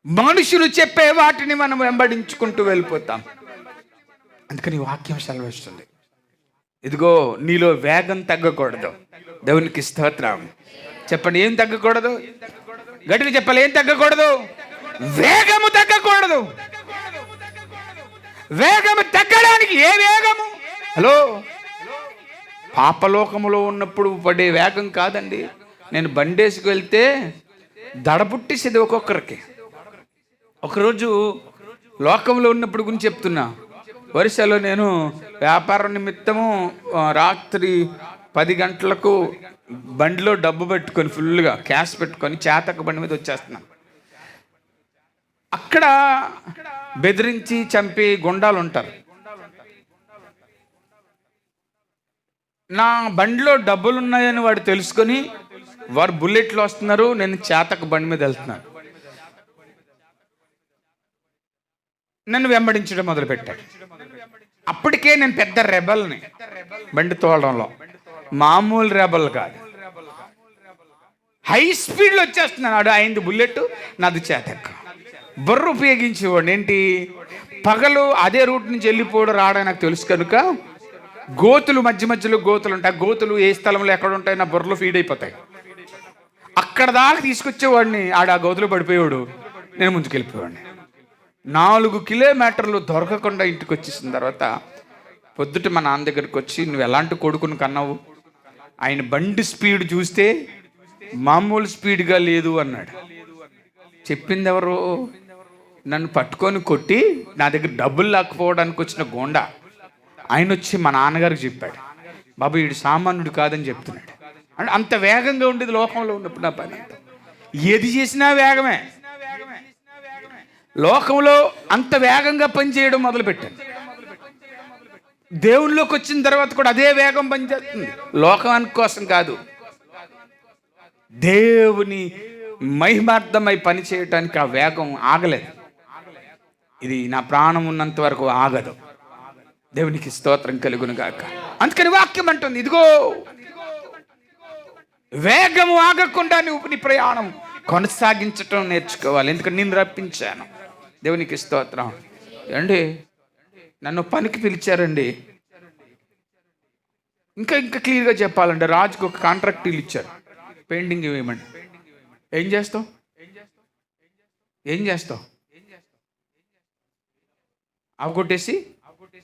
[SPEAKER 1] మనుషులు చెప్పే వాటిని మనం వెంబడించుకుంటూ వెళ్ళిపోతాం. అందుకని వాక్యం సెలవిస్తుంది, ఇదిగో నీలో వేగం తగ్గకూడదు. దేవునికి స్తోత్రం చెప్పండి. ఏం తగ్గకూడదు? గట్టిగా చెప్పాలి. ఏం తగ్గకూడదు? వేగము తగ్గకూడదు. వేగము తగ్గడానికి ఏ వేగము? హలో, పాపలోకములో ఉన్నప్పుడు పడే వేగం కాదండి. నేను బండేసుకు వెళ్తే దడ పుట్టేసేది ఒక్కొక్కరికి. ఒకరోజు లోకంలో ఉన్నప్పుడు గురించి చెప్తున్నా. వరుసలో నేను వ్యాపారం నిమిత్తము రాత్రి 10 గంటలకు బండిలో డబ్బు పెట్టుకొని ఫుల్గా క్యాష్ పెట్టుకొని చేతక బండి మీద వచ్చేస్తున్నాను. అక్కడ బెదిరించి చంపి గుండాలు ఉంటారు. నా బండిలో డబ్బులు ఉన్నాయని వాడు తెలుసుకొని వారు బుల్లెట్లు వస్తున్నారు, నేను చేతక బండి మీద వెళ్తున్నాను. నన్ను వెంబడించడం మొదలుపెట్టాడు. అప్పటికే నేను పెద్ద రెబల్ని బండి తోలడంలో, మామూలు రెబల్ కాదు. హై స్పీడ్లో వచ్చేస్తున్నాను. ఆడు అయింది బుల్లెట్, నాది చేతక్క. బుర్ర ఉపయోగించేవాడు. ఏంటి, పగలు అదే రూట్ నుంచి వెళ్ళిపోవడం రావడం నాకు తెలుసు కనుక గోతులు మధ్యలో గోతులు ఉంటాయి. ఆ గోతులు ఏ స్థలంలో ఎక్కడ ఉంటాయి నా బుర్రలో ఫీడ్ అయిపోతాయి. అక్కడ దాకా తీసుకొచ్చేవాడిని. ఆడు ఆ గోతులు పడిపోయేవాడు, నేను ముందుకెళ్ళిపోయాడిని. 4 కిలోమీటర్లు దొరకకుండా ఇంటికి వచ్చేసిన తర్వాత పొద్దుట మా నాన్న దగ్గరికి వచ్చి, నువ్వు ఎలాంటి కొడుకుని కన్నావు, ఆయన బండి స్పీడ్ చూస్తే మామూలు స్పీడ్గా లేదు అన్నాడు. చెప్పింది ఎవరు? నన్ను పట్టుకొని కొట్టి నా దగ్గర డబ్బులు లాక్కుపోవడానికి వచ్చిన గోండా. ఆయన వచ్చి మా నాన్నగారికి చెప్పాడు, బాబు వీడు సామాన్యుడు కాదని చెప్తున్నాడు. అంటే అంత వేగంగా ఉండేది లోకంలో ఉన్నప్పుడు నా పని అంతా. ఏది చేసినా వేగమే. లోకంలో అంత వేగంగా పనిచేయడం మొదలుపెట్టాను. దేవుళ్ళలోకి వచ్చిన తర్వాత కూడా అదే వేగం పనిచేస్తుంది. లోకానికి కోసం కాదు, దేవుని మహిమార్థమై పని చేయటానికి ఆ వేగం ఆగలేదు. ఇది నా ప్రాణం ఉన్నంత వరకు ఆగదు. దేవునికి స్తోత్రం కలుగును గాక. అందుకని వాక్యం అంటుంది, ఇదిగో వేగము ఆగకుండా నువ్వు నీ ప్రయాణం కొనసాగించటం నేర్చుకోవాలి. ఎందుకంటే నేను రప్పించాను. దేవునికి స్తోత్రం. అండి, నన్ను పనికి పిలిచారండి. ఇంకా క్లియర్గా చెప్పాలంటే, రాజుకు ఒక కాంట్రాక్ట్ ఇచ్చారు, పెయింటింగ్ వేయమని. ఏం చేస్తావు? అవగొట్టేసి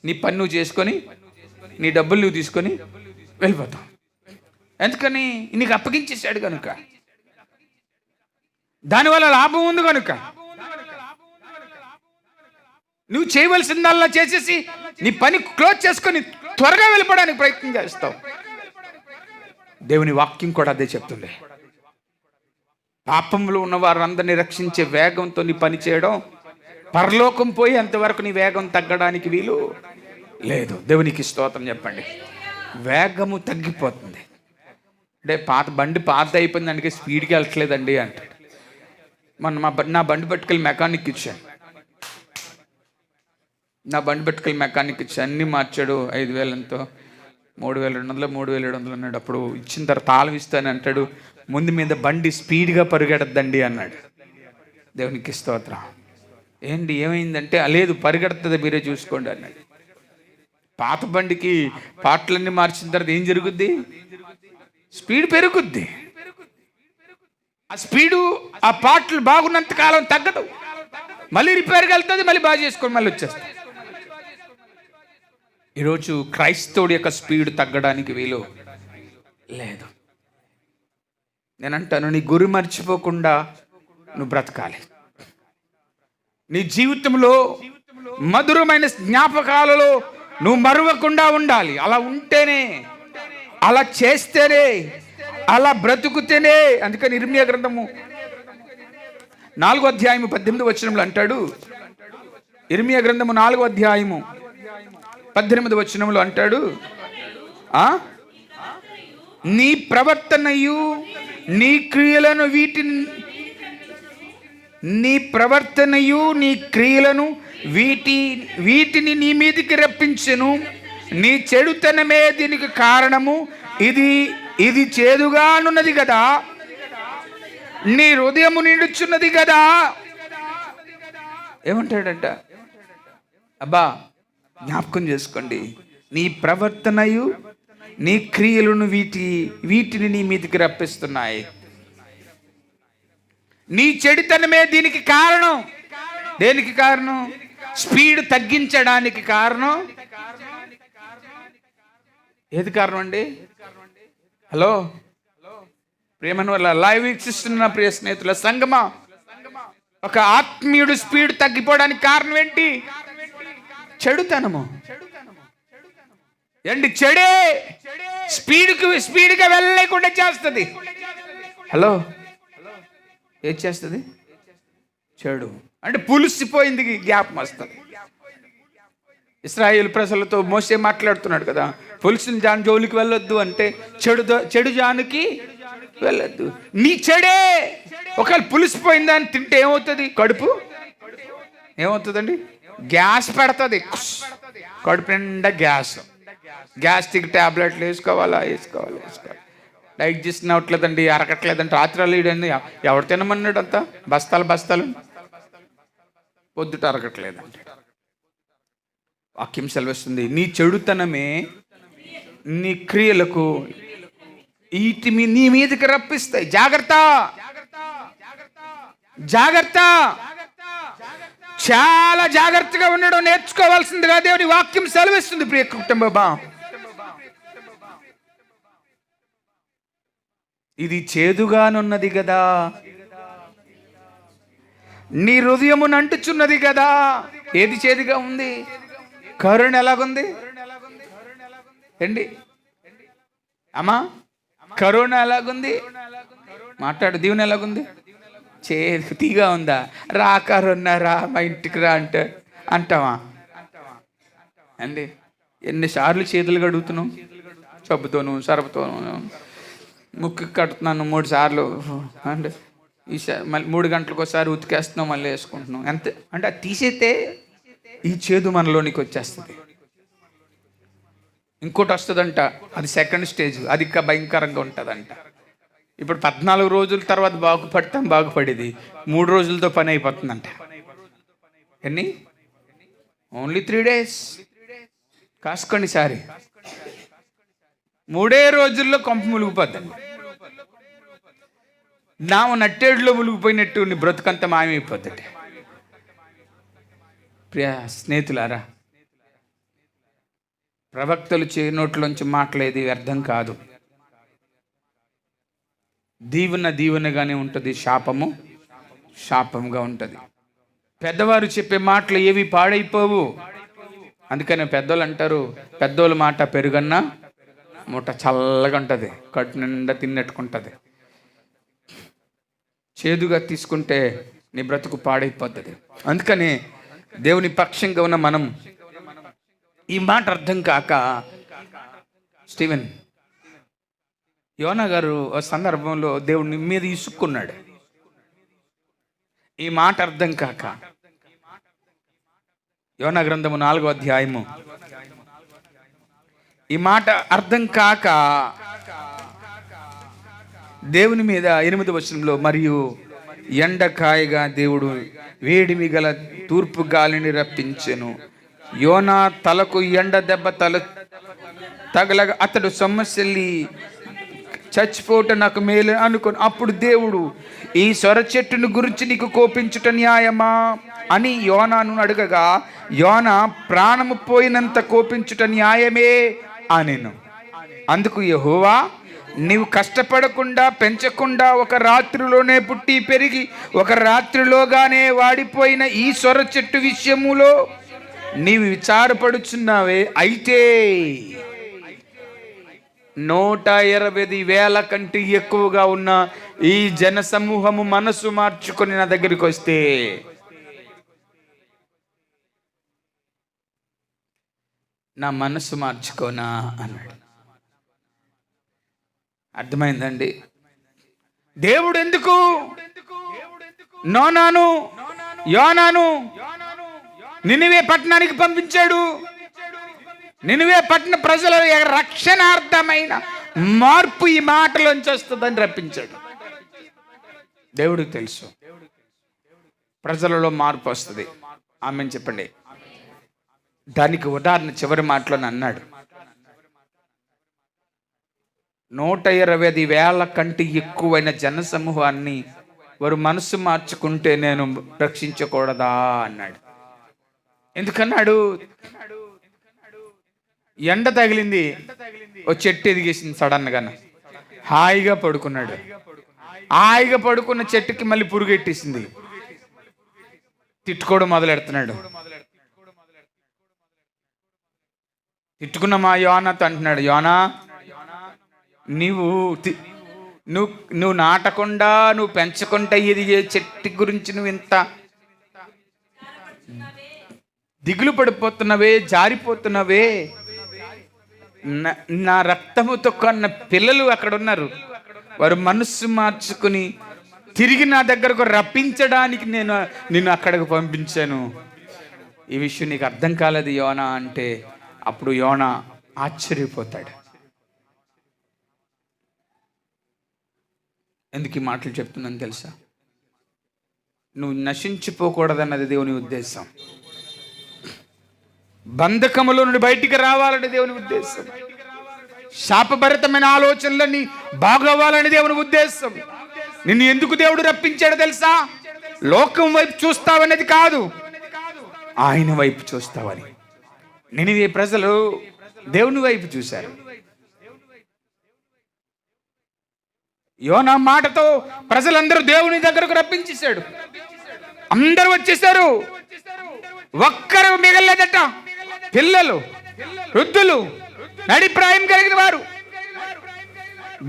[SPEAKER 1] నీ పని నువ్వు చేసుకొని నీ డబ్బులు నువ్వు తీసుకొని వెళ్ళిపోతావు. ఎందుకని? నీకు అప్పగించేశాడు కనుక, దానివల్ల లాభం ఉంది కనుక. నువ్వు చేయవలసిందల్లా చేసేసి నీ పని క్లోజ్ చేసుకొని త్వరగా వెళ్ళిపోవడానికి ప్రయత్నం చేస్తావు. దేవుని వాక్యం కూడా అదే చెప్తుంది. పాపంలో ఉన్న వారందరినీ రక్షించే వేగంతో నీ పని చేయడం, పరలోకం పోయి అంతవరకు నీ వేగం తగ్గడానికి వీలు లేదు. దేవునికి స్తోత్రం చెప్పండి. వేగము తగ్గిపోతుంది. అంటే బండి పాత అయిపోయింది, అందుకే స్పీడ్కి వెళ్ళట్లేదండి అంటాడు. నా బండి పట్టుకెళ్ళి మెకానిక్ ఇచ్చాను. అన్నీ మార్చాడు. 5,000 ఎంతో 3,200 3,700 అన్నాడు. అప్పుడు ఇచ్చిన తర్వాత తాళం ఇస్తాను అంటాడు. ముందు మీద బండి స్పీడ్గా పరిగెడద్దండి అన్నాడు. దేవునికి స్తోత్రం. ఏంటి ఏమైందంటే, లేదు పరిగెడుతుంది, మీరే చూసుకోండి అన్నాడు. పాత బండికి పాటలన్నీ మార్చిన తర్వాత ఏం జరుగుద్ది? స్పీడ్ పెరుగుద్ది. ఆ స్పీడు ఆ పాటలు బాగున్నంత కాలం తగ్గదు. మళ్ళీ రిపేర్కి వెళ్తుంది, మళ్ళీ బాగా చేసుకొని మళ్ళీ వచ్చేస్తుంది. ఈరోజు క్రైస్తవుడి యొక్క స్పీడ్ తగ్గడానికి వీలు లేదు. నేనంటాను, నీ గురి మర్చిపోకుండా నువ్వు బ్రతకాలి. నీ జీవితంలో మధురమైన జ్ఞాపకాలలో నువ్వు మరువకుండా ఉండాలి. అలా ఉంటేనే, అలా చేస్తేనే, అలా బ్రతుకుతేనే. అందుకని ఇర్మియా గ్రంథము 4వ అధ్యాయము 18వ వచనంలో అంటాడు. ఇర్మియా గ్రంథము 4వ అధ్యాయము 18వ వచనంలో అంటాడు, నీ ప్రవర్తనయు నీ క్రియలను వీటిని నీ మీదికి రప్పించెను. నీ చెడుతనమే దీనికి కారణము. ఇది చేదుగానున్నది కదా, నీ హృదయము నిండుచున్నది కదా. ఏమంటాడంట? అబ్బా జ్ఞాపకం చేసుకోండి, నీ ప్రవర్తనయు నీ క్రియలను వీటిని నీ మీదికి రప్పిస్తున్నాయి. నీ చెడుతనమే దీనికి కారణం. దేనికి కారణం? స్పీడ్ తగ్గించడానికి కారణం. ఏది కారణం అండి? హలో, ప్రియమైన వల్ల లైవ్ వీక్షిస్తున్న ప్రియ స్నేహితుల సంగమా, ఒక ఆత్మీయుడు స్పీడ్ తగ్గిపోవడానికి కారణం ఏంటి? చెడుతనము. ఏంటి? చెడే స్పీడ్గా వెళ్ళలేకుండా చేస్తుంది. హలో, ఏం చేస్తుంది? చెడు అంటే పులిసిపోయింది జ్ఞాపకం వస్తుంది. ఇశ్రాయేలు ప్రజలతో మోసే మాట్లాడుతున్నాడు కదా, పులిసిన జాన్ జోలికి వెళ్ళొద్దు అంటే చెడు జానుకి వెళ్ళొద్దు. నీ చెడే ఒకవేళ పులిసిపోయిందని తింటే ఏమవుతుంది? కడుపు ఏమవుతుందండి? గ్యాస్ పెడుతుంది. కడుపు నిండా గ్యాస్ట్రిక్ ట్యాబ్లెట్లు వేసుకోవాలి. డైజెషన్ అవ్వట్లేదండి, అరగట్లేదండి, రాత్రి ఇడండి. ఎవరు తినమన్నాడు? అంతా బస్తాలు పొద్దుట అరగట్లేదండి. వాక్యం సెలవిస్తుంది, నీ చెడుతనమే నీ క్రియలకు నీ మీదకి రప్పిస్తాయి. జాగ్రత్త, చాలా జాగ్రత్తగా ఉండడం నేర్చుకోవాల్సిందిగా దేవుని వాక్యం సెలవిస్తుంది. ప్రియ కుటుంబమా, ఇది చేదుగానున్నది కదా, నీ హృదయమును అంటుచున్నది కదా. ఏది చేదుగా ఉంది? కరుణ ఎలాగుంది ఏంటి అమ్మా? కరోనా ఎలాగుంది? మాట్లాడు. దీవెన ఎలాగుంది? చేతిగా ఉందా? రా కరోనా రా, మా ఇంటికి రా అంటే అంటావా అండి? ఎన్నిసార్లు చేతులు కడుగుతున్నాం? సబ్బుతోను సరపుతోను. ముక్కు కడుతున్నాను 3 సార్లు అంటే మళ్ళీ 3 గంటలకు ఒకసారి ఉతికేస్తున్నాం, మళ్ళీ వేసుకుంటున్నాం. అంతే. అంటే అది తీసేస్తే ఈ చేదు మనలోనికి వచ్చేస్తుంది. ఇంకోటి వస్తుందంట, అది సెకండ్ స్టేజ్, అది ఇంకా భయంకరంగా ఉంటుందంట. ఇప్పుడు 14 రోజుల తర్వాత బాగుపడేది 3 రోజులతో పని అయిపోతుందంట. ఎన్ని? Only 3 days. కాసుకోండి సారి, 3 రోజుల్లో కొంప మునిగిపోద్దండి. నాము నట్టేడులో మునిగిపోయినట్టు నీ బ్రతుకంతా మాయమైపోద్దండి. ప్రియ స్నేహితులారా, ప్రవక్తలు నోట్లోంచి మాట్లాడేది వ్యర్థం కాదు. దీవెనగానే ఉంటుంది, శాపముగా ఉంటుంది. పెద్దవారు చెప్పే మాటలు ఏవి పాడైపోవు. అందుకనే పెద్దోళ్ళు అంటారు, పెద్దోళ్ళ మాట పెరుగన్నా మూట చల్లగా ఉంటుంది, కడుపు నిండా తిన్నట్టుకుంటుంది. చేదుగా తీసుకుంటే నీ బ్రతుకు పాడైపోతుంది. అందుకని దేవుని పక్షంగా ఉన్న మనం ఈ మాట అర్థం కాక, స్టీవెన్ యోనా గారు ఒక సందర్భంలో దేవుని మీద ఇసుక్కున్నాడు. ఈ మాట అర్థం కాక, యోనా గ్రంథము 4వ అధ్యాయము, ఈ మాట అర్థం కాక దేవుని మీద 8వ వచనంలో, మరియు ఎండకాయగా దేవుడు వేడిమి గల తూర్పు గాలిని రప్పించెను, యోనా తలకు ఎండ దెబ్బ తగలగా అతడు సొమ్మసిల్లి చచ్చిపోవటం నాకు మేలు అనుకుని, అప్పుడు దేవుడు, ఈ సొర చెట్టును గురించి నీకు కోపించుట న్యాయమా అని యోనాను అడగగా, యోనా ప్రాణము పోయినంత కోపించుట న్యాయమే అనెను. అందుకు యెహోవా, నీవు కష్టపడకుండా పెంచకుండా ఒక రాత్రిలోనే పుట్టి పెరిగి ఒక రాత్రిలోగానే వాడిపోయిన ఈ సొర చెట్టు విషయములో నీవు విచారపడుచున్నావే. అయితే 120,000 కంటే ఎక్కువగా ఉన్న ఈ జన సమూహము మనసు మార్చుకొని నా దగ్గరికి వస్తే నా మనసు మార్చుకోనా అన్నాడు. అర్థమైందండి? దేవుడు ఎందుకు యోనాను నినివే పట్టణానికి పంపించాడు? నినివే పట్టణ ప్రజల రక్షణార్థమైన మార్పు ఈ మాటలోంచి వస్తుందని రప్పించాడు. దేవుడికి తెలుసు ప్రజలలో మార్పు వస్తుంది. ఆమెను చెప్పండి. దానికి ఉదాహరణ చివరి మాటలోనే అన్నాడు, 120,000 కంటే ఎక్కువైన జనసమూహాన్ని వారు మనసు మార్చుకుంటే నేను రక్షించకూడదా అన్నాడు. ఎందుకన్నాడు? ఎండ తగిలింది, ఓ చెట్టు ఎదిగేసింది సడన్గా. హాయిగా పడుకున్నాడు. హాయిగా పడుకున్న చెట్టుకి మళ్ళీ పురుగెట్టేసింది. తిట్టుకోవడం మొదలెడుతున్నాడు. తిట్టుకున్న మా యోనాతో అంటున్నాడు, యోనా నువ్వు నువ్వు నాటకుండా నువ్వు పెంచకుండా ఎదిగే చెట్టు గురించి నువ్వు ఇంత దిగులు పడిపోతున్నవే, జారిపోతున్నవే. నా రక్తముతో కొన్న పిల్లలు అక్కడ ఉన్నారు. వారు మనస్సు మార్చుకుని తిరిగి నా దగ్గరకు రప్పించడానికి నిన్ను అక్కడికి పంపించాను. ఈ విషయం నీకు అర్థం కాలేదు యోనా అంటే అప్పుడు యోనా ఆశ్చర్యపోతాడు. ఎందుకు ఈ మాటలు చెప్తున్నాను తెలుసా? నువ్వు నశించిపోకూడదన్నది దేవుని ఉద్దేశం. బంధకములో నుండి బయటికి రావాలని దేవుని ఉద్దేశం. శాపభరితమైన ఆలోచనలన్నీ బాగవ్వాలని దేవుని ఉద్దేశం. నిన్ను ఎందుకు దేవుడు రప్పించాడు తెలుసా? లోకం వైపు చూస్తావనేది కాదు, ఆయన వైపు చూస్తావని. నినివే ప్రజలు దేవుని వైపు చూశారు. యోనా మాటతో ప్రజలందరూ దేవుని దగ్గరకు రప్పించేశాడు. అందరూ వచ్చేసారు. ఒక్కరు మిగలలేదట. పిల్లలు, వృద్ధులు, నడిప్రాయం కలిగిన వారు,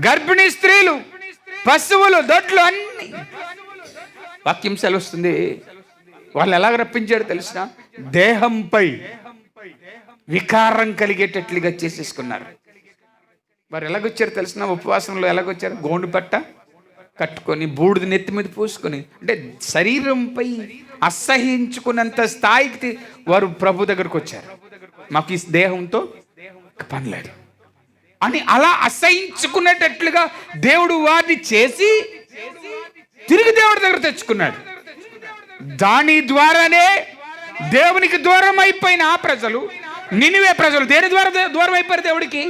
[SPEAKER 1] గర్భిణీ స్త్రీలు, పశువులు, దొడ్లు అన్ని. వాక్యం సెలవుస్తుంది. వాళ్ళు ఎలాగ రప్పించాడు తెలిసిన? దేహంపై వికారం కలిగేటట్లుగా చేసేసుకున్నారు. వారు ఎలాగొచ్చారు తెలిసిన? ఉపవాసంలో ఎలాగొచ్చారు? గోండు పట్ట కట్టుకొని బూడిద నెత్తి మీద పూసుకొని, అంటే శరీరంపై అసహించుకున్నంత స్థాయికి వారు ప్రభు దగ్గరకు వచ్చారు. మాకు ఈ దేహంతో పనిలేదు అని అలా అసహించుకునేటట్లుగా దేవుడు వారిని చేసి తిరిగి దేవుడి దగ్గర తెచ్చుకున్నాడు. దాని ద్వారానే దేవునికి దూరం అయిపోయిన ఆ ప్రజలు, నినివే ప్రజలు దేని ద్వారా దూరం అయిపోయారు దేవుడికి?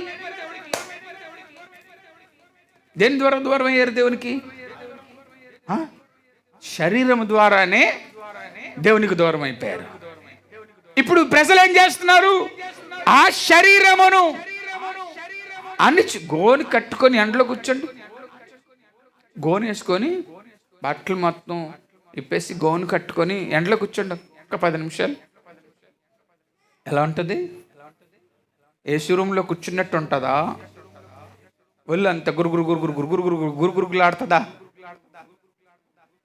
[SPEAKER 1] దేని ద్వారా దూరం అయ్యారు దేవునికి? శరీరం ద్వారానే దేవునికి దూరం అయిపోయారు. ఇప్పుడు ప్రజలు ఏం చేస్తున్నారు? ఆ శరీరమును అనిచి గోని కట్టుకొని ఎండలో కూర్చోండి. గోని వేసుకొని బట్టలు మొత్తం ఇప్పేసి గోను కట్టుకొని ఎండలో కూర్చోండి ఒక 10 నిమిషాలు. ఎలా ఉంటుంది? ఏసీ రూమ్లో కూర్చున్నట్టు ఉంటుందా? ఒళ్ళు అంత గురుగురుగులాడుతుందా?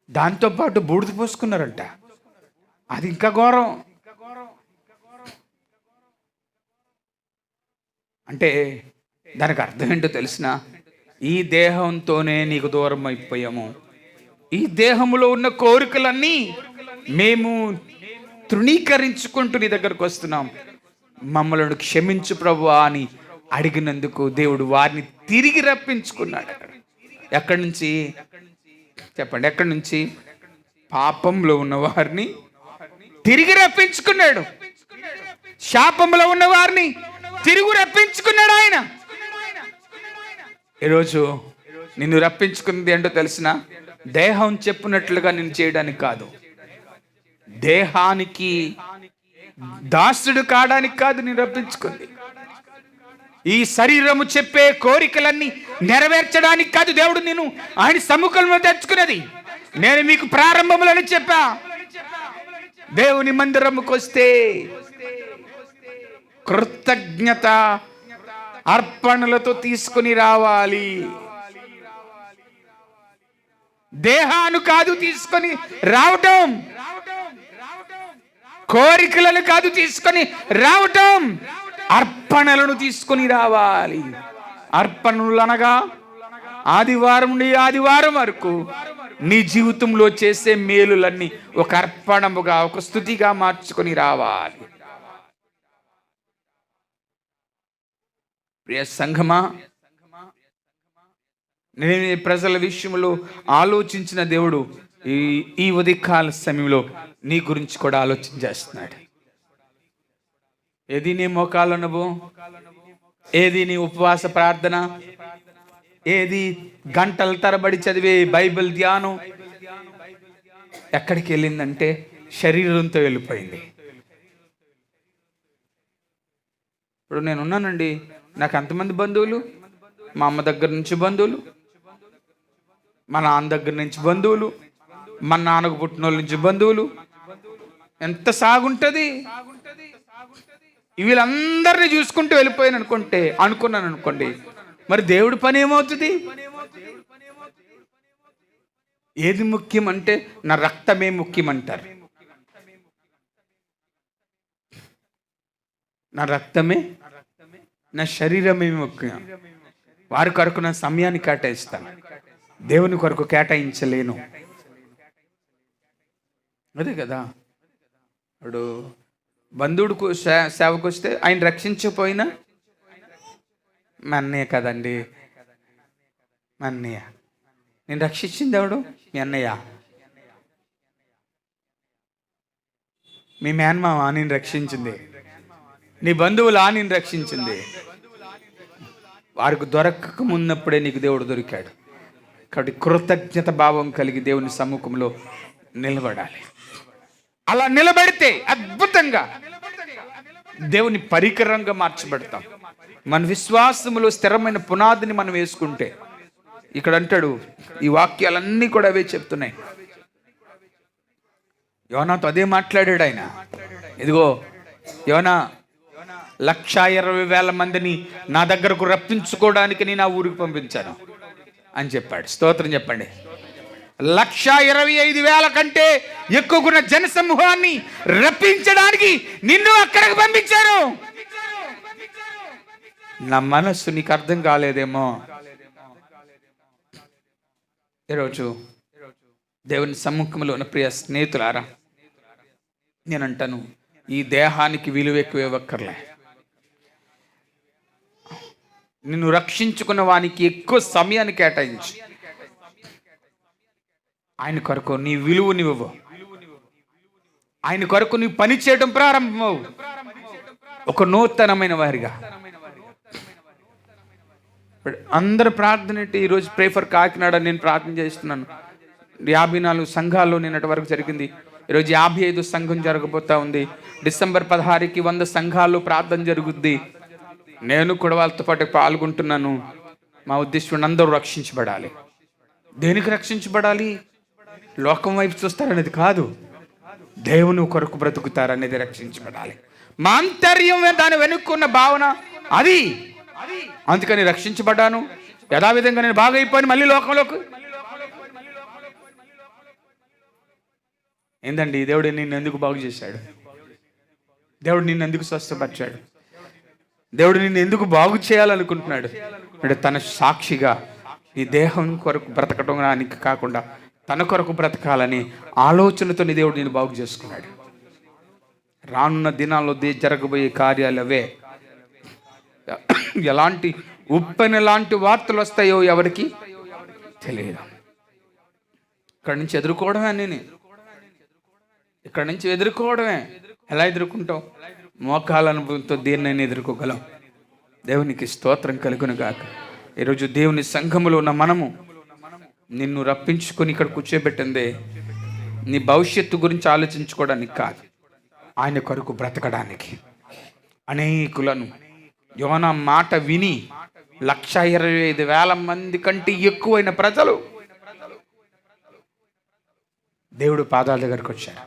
[SPEAKER 1] దాంతోపాటు బూడిద పోసుకున్నారంట. అది ఇంకా ఘోరం. అంటే దానికి అర్థం ఏంటో తెలిసిన? ఈ దేహంతోనే నీకు దూరం అయిపోయాము. ఈ దేహంలో ఉన్న కోరికలన్నీ మేము తృణీకరించుకుంటూ నీ దగ్గరకు వస్తున్నాం. మమ్మల్ని క్షమించు ప్రభువా అని అడిగినందుకు దేవుడు వారిని తిరిగి రప్పించుకున్నాడు. ఎక్కడి నుంచి చెప్పండి? ఎక్కడి నుంచి? పాపంలో ఉన్న వారిని తిరిగి రప్పించుకున్నాడు. శాపంలో ఉన్న వారిని తిరిగి రప్పించుకున్నాడు ఆయన. ఈరోజు నిన్ను రప్పించుకున్నది ఏంటో తెలిసిన? దేహం చెప్పినట్లుగా నిన్ను చేయడానికి కాదు, దేహానికి దాసుడు కావడానికి కాదు నిన్ను రప్పించుకుంది. ఈ శరీరము చెప్పే కోరికలన్నీ నెరవేర్చడానికి కాదు దేవుడు నిన్ను ఆయన సముఖంలో తెచ్చుకున్నది. నేను మీకు ప్రారంభంలోనే చెప్పా, దేవుని మందిరముకు వస్తే కృతజ్ఞత అర్పణలతో తీసుకుని రావాలి. దేహాన్ని కాదు తీసుకొని రావటం, కోరికలను కాదు తీసుకొని రావటం, అర్పణలను తీసుకొని రావాలి. అర్పణలు అనగా ఆదివారం నుండి ఆదివారం వరకు నీ జీవితంలో చేసే మేలులన్నీ ఒక అర్పణముగా, ఒక స్తుతిగా మార్చుకొని రావాలి. ప్రియ సంఘమా, నేను ప్రజల విషయంలో ఆలోచించిన దేవుడు ఈ ఉదయకాల సమయంలో నీ గురించి కూడా ఆలోచన చేస్తున్నాడు. ఏది నీ మోకాళ్ళ అనుభవం? ఏది నీ ఉపవాస ప్రార్థన? ఏది గంటల తరబడి చదివే బైబిల్ ధ్యానం? ఎక్కడికి వెళ్ళిందంటే శరీరంతో వెళ్ళిపోయింది. ఇప్పుడు నేనున్నానండి, నాకు ఎంతమంది బంధువులు? మా అమ్మ దగ్గర నుంచి బంధువులు, మా నాన్న దగ్గర నుంచి బంధువులు, మా నాన్నకు పుట్టిన వాళ్ళ నుంచి బంధువులు, ఎంత సాగుంటుంది. వీళ్ళందరినీ చూసుకుంటూ అనుకున్నాను అనుకోండి, మరి దేవుడి పని ఏమవుతుంది? ఏది ముఖ్యం అంటే నా రక్తమే ముఖ్యం అంటారు. నా రక్తమే, నా శరీరమే ముఖ్యం. వారి కొరకు నా సమయాన్ని కేటాయిస్తాను, దేవుని కొరకు కేటాయించలేను. అదే కదా. ఇప్పుడు బంధువుడికి సేవకు వస్తే ఆయన రక్షించకపోయినా మా అన్నయ్య కదండి, మా అన్నయ్య. నేను రక్షించింది ఎవడు? మీ అన్నయ్య. మీ మేనమామ నేను రక్షించింది, నీ బంధువులా నేను రక్షించింది. వారికి దొరకక మున్నప్పుడే నీకు దేవుడు దొరికాడు. కాబట్టి కృతజ్ఞత భావం కలిగి దేవుని సమ్ముఖంలో నిలబడాలి. అలా నిలబడితే అద్భుతంగా దేవుని పరికరంగా మార్చబడతాం. మన విశ్వాసములో స్థిరమైన పునాదిని మనం వేసుకుంటే, ఇక్కడ అంటాడు, ఈ వాక్యాలన్నీ కూడా అవే చెప్తున్నాయి. యోనాతో అదే మాట్లాడాడు ఆయన. ఇదిగో యోనా, 120,000 మందిని నా దగ్గరకు రప్పించుకోవడానికి నేను ఆ ఊరికి పంపించాను అని చెప్పాడు. స్తోత్రం చెప్పండి. 125,000 కంటే ఎక్కువకున్న జనసమూహాన్ని రప్పించడానికి నిన్ను అక్కడికి పంపించాను. నా మనస్సు నీకు అర్థం కాలేదేమో. ఈరోజు దేవుని సమ్ముఖంలో ఉన్న ప్రియ స్నేహితులారా, నేనంటాను, ఈ దేహానికి విలువ ఎక్కువ ఇవ్వక్కర్లే. నిన్ను రక్షించుకున్న వానికి ఎక్కువ సమయాన్ని కేటాయించు. ఆయన కొరకు నీ విలువనివ్వు. ఆయన కొరకు నీ పని చేయడం ప్రారంభమవు, ఒక నూతనమైన వారిగా. అందరు ప్రార్థన ఏంటి? ఈరోజు ప్రే ఫర్ కాకినాడ నేను ప్రార్థన చేస్తున్నాను. 54 సంఘాల్లో నిన్నటి వరకు జరిగింది. ఈరోజు 55 సంఘం జరగబోతా ఉంది. డిసెంబర్ 16కి 100 సంఘాల్లో ప్రార్థన జరుగుద్ది. నేను కూడా వాళ్ళతో పాటు పాల్గొంటున్నాను. మా ఉద్దేశం అందరూ రక్షించబడాలి. దేనికి రక్షించబడాలి? లోకం వైపు చూస్తారనేది కాదు, దేవుని కొరకు బ్రతుకుతారనేది రక్షించబడాలి. మా ఆంతర్యం దాని వెనుక్కున్న భావన అది. అందుకని రక్షించబడ్డాను, యథావిధంగా నేను బాగా అయిపోయాను. మళ్ళీ లోకంలోకి ఏందండి? దేవుడు నిన్ను ఎందుకు బాగు చేశాడు? దేవుడు నిన్ను ఎందుకు స్వస్థపరిచాడు? దేవుడు నిన్ను ఎందుకు బాగు చేయాలనుకుంటున్నాడు? అంటే తన సాక్షిగా ఈ దేహం కొరకు బ్రతకడానికి కాకుండా తన కొరకు బ్రతకాలని ఆలోచనతో దేవుడు నేను బాగు చేసుకున్నాడు. రానున్న దినాల్లో జరగబోయే కార్యాలు అవే. ఎలాంటి ఉప్పెన లాంటి వార్తలు వస్తాయో ఎవరికి తెలియదు. ఇక్కడి నుంచి ఎదుర్కోవడమే. ఇక్కడి నుంచి ఎదుర్కోవడమే. ఎలా ఎదుర్కొంటావు? మోకాల అనుభవంతో దేన్నైనా ఎదుర్కోగలం. దేవునికి స్తోత్రం కలుగును గాక. ఈరోజు దేవుని సంఘములో ఉన్న మనము నిన్ను రప్పించుకొని ఇక్కడ కూర్చోబెట్టిందే నీ భవిష్యత్తు గురించి ఆలోచించుకోవడానికి కాదు, ఆయన కొరకు బ్రతకడానికి. అనేకులను యోనా మాట విని 125,000 మంది కంటే ఎక్కువైన ప్రజలు దేవుడు పాదాల దగ్గరకు వచ్చారు.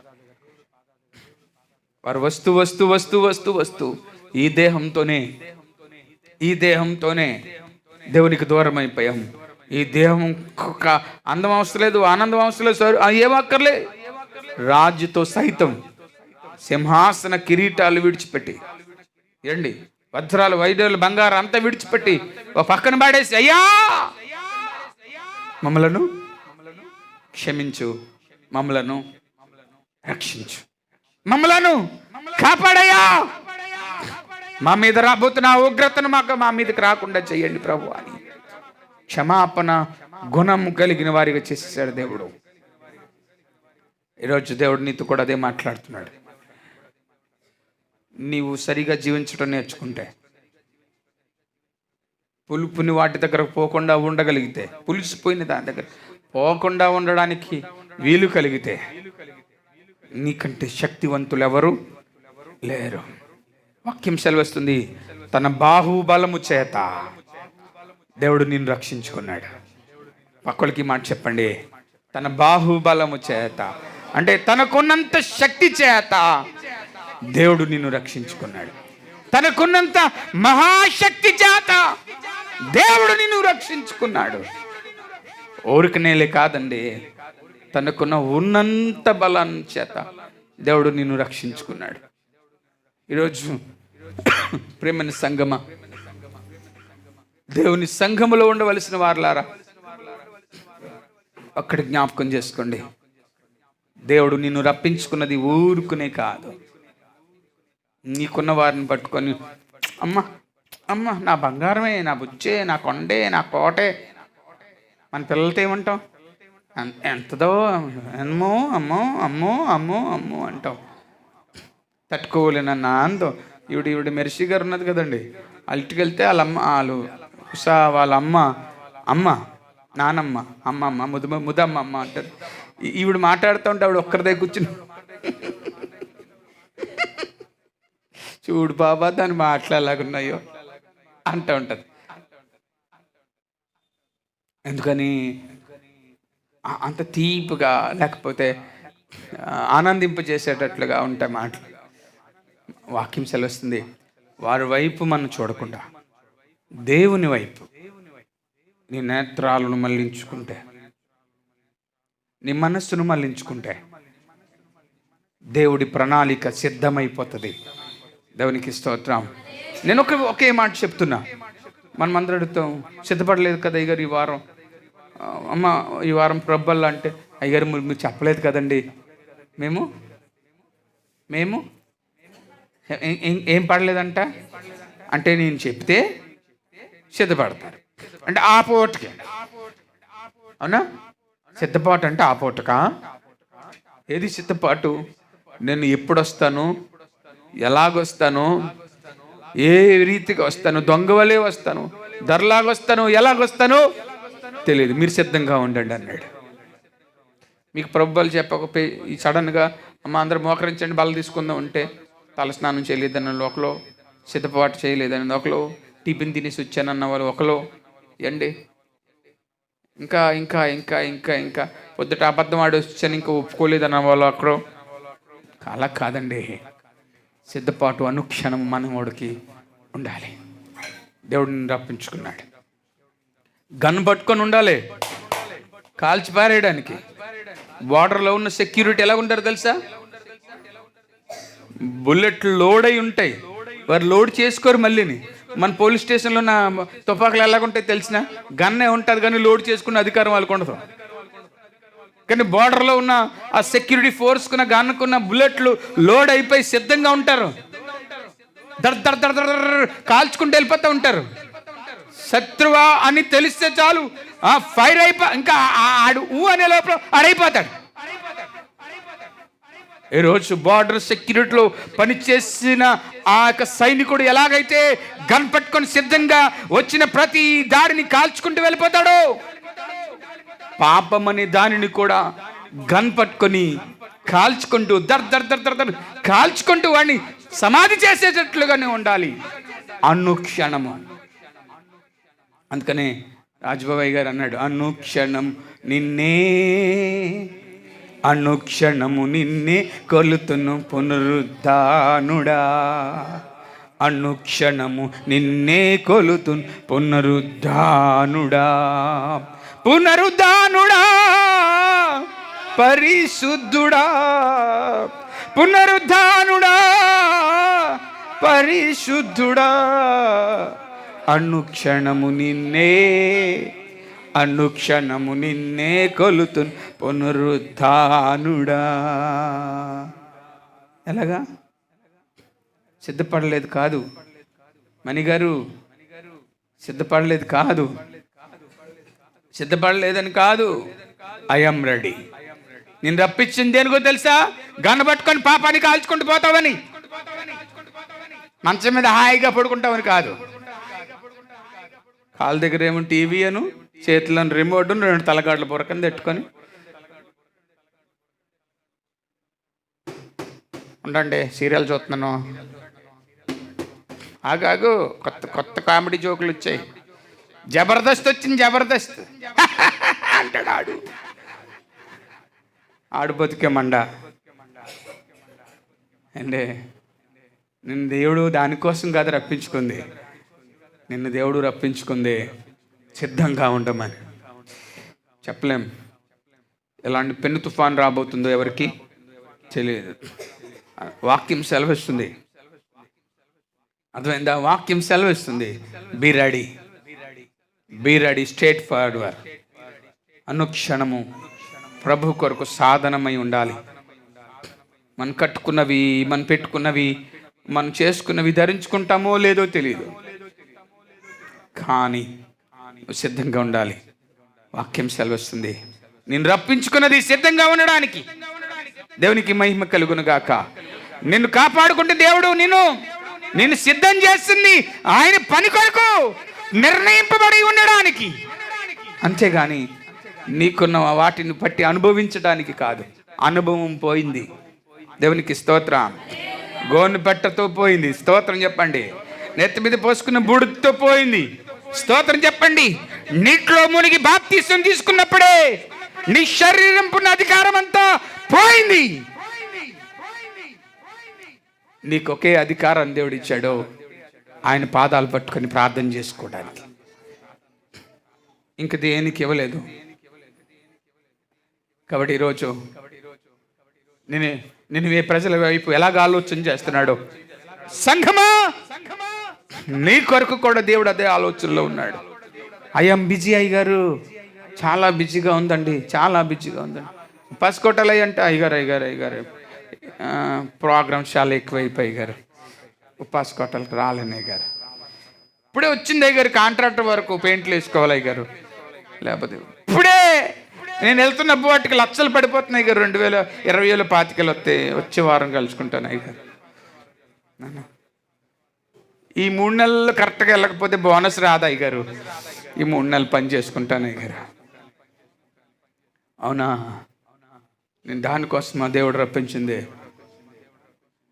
[SPEAKER 1] వారు వస్తూ వస్తూ వస్తూ వస్తూ వస్తూ ఈ దేహంతోనే దేవునికి దూరం అయిపోయాం. ఈ దేహం అందం అవసరం లేదు, ఆనందం అవసరం లేదు, ఏమక్కర్లే. రాజుతో సైతం సింహాసన కిరీటాలు విడిచిపెట్టి, ఏండి వజ్రాలు వైద్యులు బంగారం అంతా విడిచిపెట్టి ఒక పక్కన పాడేసి, అయ్యా మమ్మలను క్షమించు, మమ్మలను రక్షించు, మమ్మలను కాపాడయ్యా, మా మీద రాబోతున్న ఉగ్రతను మా మీదకి రాకుండా చెయ్యండి ప్రభు అని క్షమాపణ గుణము కలిగిన వారిగా చేసేసాడు దేవుడు. ఈరోజు దేవుడు నీతో కూడా అదే మాట్లాడుతున్నాడు. నీవు సరిగా జీవించడం నేర్చుకుంటే, పులుపుని వాటి దగ్గరకు పోకుండా ఉండగలిగితే, పులిసిపోయిన దాని దగ్గర పోకుండా ఉండడానికి వీలు కలిగితే, నీకంటే శక్తివంతులు ఎవరు లేరు. వాక్యం సెలవిస్తుంది, తన బాహుబలము చేత దేవుడు నిన్ను రక్షించుకున్నాడు. పక్కలకి మాట చెప్పండి, తన బాహుబలము చేత, అంటే తనకున్నంత శక్తి చేత దేవుడు నిన్ను రక్షించుకున్నాడు. తనకున్నంత మహాశక్తి చేత దేవుడు నిన్ను రక్షించుకున్నాడు. ఊరికనేలే కాదండి, తనకున్న ఉన్నంత బలం చేత దేవుడు నిన్ను రక్షించుకున్నాడు. ఈరోజు ప్రేమని సంగమ, దేవుని సంఘములో ఉండవలసిన వారులారా, అక్కడ జ్ఞాపకం చేసుకోండి, దేవుడు నిన్ను రప్పించుకున్నది ఊరుకునే కాదు. నీకున్న వారిని పట్టుకొని అమ్మ అమ్మ నా బంగారమే, నా బుచ్చే, నా కొండే, నా కోటే. మన పిల్లలతో ఏమంటాం? ఎంతదో అమ్మో అమ్మో అమ్మో అమ్మో అమ్మో అంటాం. తట్టుకోలేనన్న ఆనందం. ఈవిడ మెర్సీ గారు ఉన్నది కదండి, అల్టికి వెళ్తే వాళ్ళు ఉషా వాళ్ళ అమ్మ నానమ్మ అమ్మమ్మ ముదమ్మ అమ్మ అంటారు. ఈవిడ మాట్లాడుతూ ఉంటే ఆవిడ ఒక్కరిదే కూర్చుని చూడు బాబా దాని మాటలు ఎలాగున్నాయో అంటూ ఉంటుంది. ఎందుకని అంత తీపుగా, లేకపోతే ఆనందింపజేసేటట్లుగా ఉంటాయి మాటలు. వాక్యం సెలవుస్తుంది, వారి వైపు మనం చూడకుండా దేవుని వైపు నీ నేత్రాలను మళ్లించుకుంటే, నీ మనస్సును మళ్లించుకుంటే దేవుడి ప్రణాళిక సిద్ధమైపోతుంది. దేవునికి స్తోత్రం. నేను ఒకే మాట చెప్తున్నా, మనం అందరూ అడుగుతాం, సిద్ధపడలేదు కదా అయ్యగారు ఈ వారం, అమ్మ ఈ వారం ప్రబ్బల్లా అంటే, అయ్యగారు మీరు చెప్పలేదు కదండి. మేము ఏం పడలేదంట అంటే, నేను చెప్తే సిద్ధపడతారు అంటే ఆ పూటకి. అవునా? సిద్ధపాటు అంటే ఆ పూటకా? ఏది సిద్ధపాటు? నేను ఎప్పుడు వస్తాను, ఎలాగొస్తాను, ఏ రీతిగా వస్తాను, దొంగవలే వస్తాను, ధరలాగొస్తాను, ఎలాగొస్తాను తెలియదు, మీరు సిద్ధంగా ఉండండి అన్నాడు. మీకు ప్రభుత్వాలు చెప్పకపోతే ఈ సడన్గా అమ్మ అందరూ మోకరించండి బల్ల తీసుకుందాం అంటే, తలస్నానం చేయలేదన్న ఒకలో, సిద్ధపాటు చేయలేదని ఒకలో, టిఫిన్ తినేసి వచ్చానన్న వాళ్ళు ఒకలో, ఏండి ఇంకా ఇంకా ఇంకా ఇంకా ఇంకా పొద్దుట అబద్ధం ఆడి వచ్చాను ఇంకా ఒప్పుకోలేదన్న వాళ్ళు అక్కడో. అలా కాదండి, సిద్ధపాటు అనుక్షణం మనవాడికి ఉండాలి. దేవుడిని రప్పించుకున్నాడు. గన్ పట్టుకొని ఉండాలి కాల్చి పారేయడానికి. బార్డర్లో ఉన్న సెక్యూరిటీ ఎలా ఉంటారు తెలుసా? బుల్లెట్లు లోడ్ అయి ఉంటాయి, వారు లోడ్ చేసుకోరు మళ్ళీని. మన పోలీస్ స్టేషన్లో ఉన్న తుపాకులు ఎలాగుంటాయి తెలిసిన? గన్నే ఉంటుంది కానీ లోడ్ చేసుకున్న అధికారం వాళ్ళకు ఉండదు. కానీ బార్డర్లో ఉన్న ఆ సెక్యూరిటీ ఫోర్స్కున్న గన్నుకున్న బుల్లెట్లు లోడ్ అయిపోయి సిద్ధంగా ఉంటారు. దర్ దర్ దర్ దర్ కాల్చుకుంటూ వెళ్ళిపోతూ ఉంటారు. శత్రువా అని తెలిస్తే చాలు ఫైర్ ఇంకా ఆడు అనే లోపల ఆడైపోతాడు. ఈరోజు బార్డర్ సెక్యూరిటీలో పనిచేసిన ఆ యొక్క సైనికుడు ఎలాగైతే గన్ పట్టుకొని సిద్ధంగా వచ్చిన ప్రతి దాడిని కాల్చుకుంటూ వెళ్ళిపోతాడో, పాపం అనే దానిని కూడా గన్ పట్టుకొని కాల్చుకుంటూ దర్ దర్ దర్ దర్ దర్ కాల్చుకుంటూ వాడిని సమాధి చేసేటట్లుగానే ఉండాలి అనుక్షణము. అందుకనే రాజబాబాయ్ గారు అన్నాడు, అనుక్షణం నిన్నే, అనుక్షణము నిన్నే కొలుతును పునరుద్ధానుడా, అనుక్షణము నిన్నే కొలుతును పునరుద్ధానుడా, పునరుద్ధానుడా పరిశుద్ధుడా, పునరుద్ధానుడా పరిశుద్ధుడా, అనుక్షణము నిన్నే, అనుక్షణము నిన్నే కొలుతున్ పునరుద్ధానుడా. ఎలాగా? సిద్ధపడలేదు కాదు మణిగారు, సిద్ధపడలేదు కాదు, సిద్ధపడలేదని కాదు, ఐఎమ్ రెడీ. నేను రప్పించింది దేనికో తెలుసా? గన్ను పట్టుకొని పాపాన్ని కాల్చుకుంటూ పోతావని, మంచం మీద హాయిగా పడుకుంటావని కాదు. కాళ్ళ దగ్గర ఏమో టీవీ అను, చేతులను రిమోట్, 2 తలగాడ్ల పొరకని పెట్టుకొని ఉండండి సీరియల్ చూస్తున్నాను. ఆగాగు, కొత్త కొత్త కామెడీ జోకులు వచ్చాయి. జబర్దస్త్ వచ్చింది, జబర్దస్త్ అంటాడు. ఆడు బతికే మండ అంటే నిన్ను దేవుడు దానికోసం కాదు రప్పించుకుంది, నిన్ను దేవుడు రప్పించుకుంది సిద్ధంగా ఉండమని. చెప్పలేం ఎలాంటి పెను తుఫాన్ రాబోతుందో ఎవరికి తెలియదు. వాక్యం సెలవిస్తుంది, అర్థమైందా? వాక్యం సెలవిస్తుంది, be ready, be ready, straight forward. అనుక్షణము ప్రభు కొరకు సాధనమై ఉండాలి. మనం కట్టుకున్నవి, మనం పెట్టుకున్నవి, మనం చేసుకున్నవి ధరించుకుంటామో లేదో తెలియదు, కానీ సిద్ధంగా ఉండాలి. వాక్యం సెలవిస్తుంది, నేను రప్పించుకున్నది సిద్ధంగా ఉండడానికి. దేవునికి మహిమ కలుగును గాక. నిన్ను కాపాడుకుంటే దేవుడు నిన్ను సిద్ధం చేస్తుంది ఆయన పని కొరకు నిర్ణయింపబడి ఉండడానికి, అంతేగాని నీకున్న వాటిని బట్టి అనుభవించడానికి కాదు. అనుభవం పోయింది, దేవునికి స్తోత్రం. గోను పెట్టతో పోయింది, స్తోత్రం చెప్పండి. నెత్తి మీద పోసుకున్న బూడిదతో పోయింది, స్తోత్రం చెప్పండి. నీటిలో మునిగి బాప్తిసం తీసుకున్నప్పుడే నీ శరీరం పున్న అధికారం అంతా పోయింది. నీకు ఒకే అధికారం దేవుడు ఇచ్చాడు, ఆయన పాదాలు పట్టుకొని ప్రార్థన చేసుకోవడానికి. ఇంక దేనికి ఇవ్వలేదు. కాబట్టి ఈరోజు నేను ఏ ప్రజల వైపు ఎలాగ ఆలోచన చేస్తున్నాడో, సంఘమా నీ కొరకు కూడా దేవుడు అదే ఆలోచనలో ఉన్నాడు. ఐఎమ్ బిజీ అయ్యగారు, చాలా బిజీగా ఉందండి, చాలా బిజీగా ఉందండి. పసుకోటలు అయ్యంటే అయ్యగారు ప్రోగ్రామ్స్ చాలా ఎక్కువైపోయి గారు, ఉపాసుకోటలకు రాలేని అయ్యారు. ఇప్పుడే వచ్చింది అయ్యారు, కాంట్రాక్టర్ వరకు పెయింట్లు వేసుకోవాలి అయ్యారు. లేకపోతే ఇప్పుడే నేను వెళ్తున్న వాటికి లక్షలు పడిపోతున్నాయి గారు. 2000, 20,000, 25,000 వచ్చే వారం కలుసుకుంటాను అయ్యారు. ఈ 3 నెలలు కరెక్ట్గా వెళ్ళకపోతే బోనస్ రాదా అయ్యారు. ఈ 3 నెలలు పని చేసుకుంటాను అయ్యారు. అవునా? నేను దానికోసం మా దేవుడు రప్పించింది.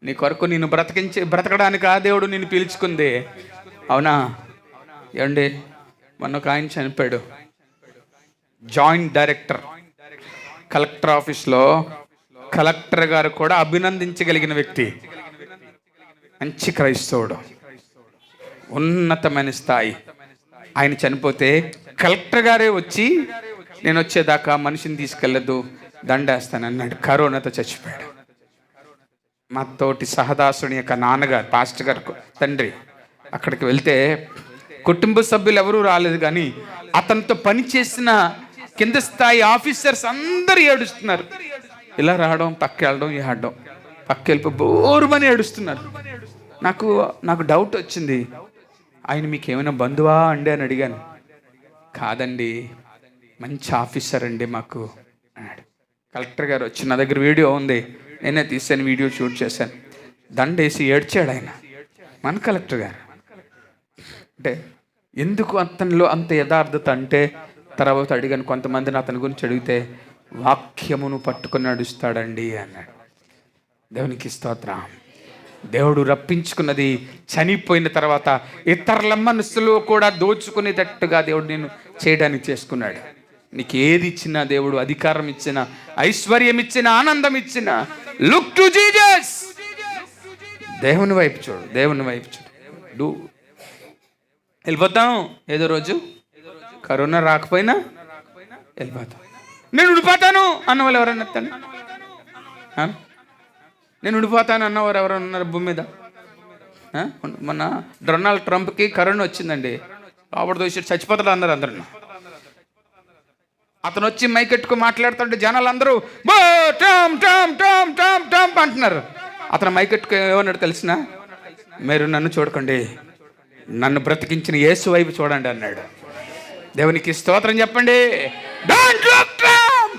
[SPEAKER 1] నీ కొరకు నేను బ్రతకడానికి ఆ దేవుడు నిన్ను పిలుచుకుంది. అవునా? ఏమండి, మొన్న ఒక ఆయన చనిపోయాడు, జాయింట్ డైరెక్టర్ కలెక్టర్ ఆఫీస్లో. కలెక్టర్ గారు కూడా అభినందించగలిగిన వ్యక్తి, మంచి క్రైస్తవుడు, ఉన్నతమైన స్థాయి. ఆయన చనిపోతే కలెక్టర్ గారే వచ్చి నేను వచ్చేదాకా మనిషిని తీసుకెళ్ళదు, దండేస్తానన్నాడు. కరోనాతో చచ్చిపోయాడు. మా తోటి సహదాసుని యొక్క నాన్నగారు, పాస్టర్ గారు తండ్రి, అక్కడికి వెళ్తే కుటుంబ సభ్యులు ఎవరూ రాలేదు, కానీ అతనితో పనిచేసిన కింద స్థాయి ఆఫీసర్స్ అందరూ ఏడుస్తున్నారు. ఇలా రావడం, పక్క వెళ్ళడం, ఏడడం, పక్క వెళ్ళిపో బోరుమని ఏడుస్తున్నారు. నాకు డౌట్ వచ్చింది, ఆయన మీకు ఏమైనా బంధువా అండి అని అడిగాను. కాదండి, మంచి ఆఫీసర్ అండి మాకు అన్నాడు. కలెక్టర్ గారు వచ్చి, నా దగ్గర వీడియో ఉంది, నేనే తీసాను, వీడియో షూట్ చేశాను. దండేసి ఏడ్చాడు ఆయన, మన కలెక్టర్ గారు. అంటే ఎందుకు అతనిలో అంత యథార్థత అంటే, తర్వాత అడిగాను, కొంతమందిని అతని గురించి అడిగితే వాక్యమును పట్టుకొని నడుస్తాడండి అన్నాడు. దేవునికి స్తోత్రం. దేవుడు రప్పించుకున్నది చనిపోయిన తర్వాత ఇతరుల మనసులో కూడా దోచుకునేటట్టుగా దేవుడు నేను చేయడానికి చేసుకున్నాడు. నీకు ఏది ఇచ్చినా దేవుడు, అధికారం ఇచ్చినా, ఐశ్వర్యం ఇచ్చినా, ఆనందం ఇచ్చినా, లుక్ టు జీసస్. దేవుని వైపు చూడు, దేవుని వైపు చూడు. వెళ్ళిపోతాం ఏదో రోజు, కరోనా రాకపోయినా వెళ్ళిపోతాం. నేను ఉండిపోతాను అన్నవాళ్ళు ఎవరన్నా ఎత్తండి. నేను ఉండిపోతాను అన్నవారు ఎవరైనా ఉన్నారు భూమి మీద? మొన్న డొనాల్డ్ ట్రంప్కి కరోనా వచ్చిందండి, లోపల దోసి చచ్చిపోతాడు అన్నారు అందరూ. అతను వచ్చి మైకెట్టుకు మాట్లాడుతుంటే జనాలు అందరూ బో Trump Trump Trump Trump Trump అంటున్నారు. అతను మైకెట్టుకు ఏమన్నాడు తెలిసిన? మీరు నన్ను చూడకండి, నన్ను బ్రతికించిన యేసు వైపు చూడండి అన్నాడు. దేవునికి స్తోత్రం చెప్పండి. Don't look Trump,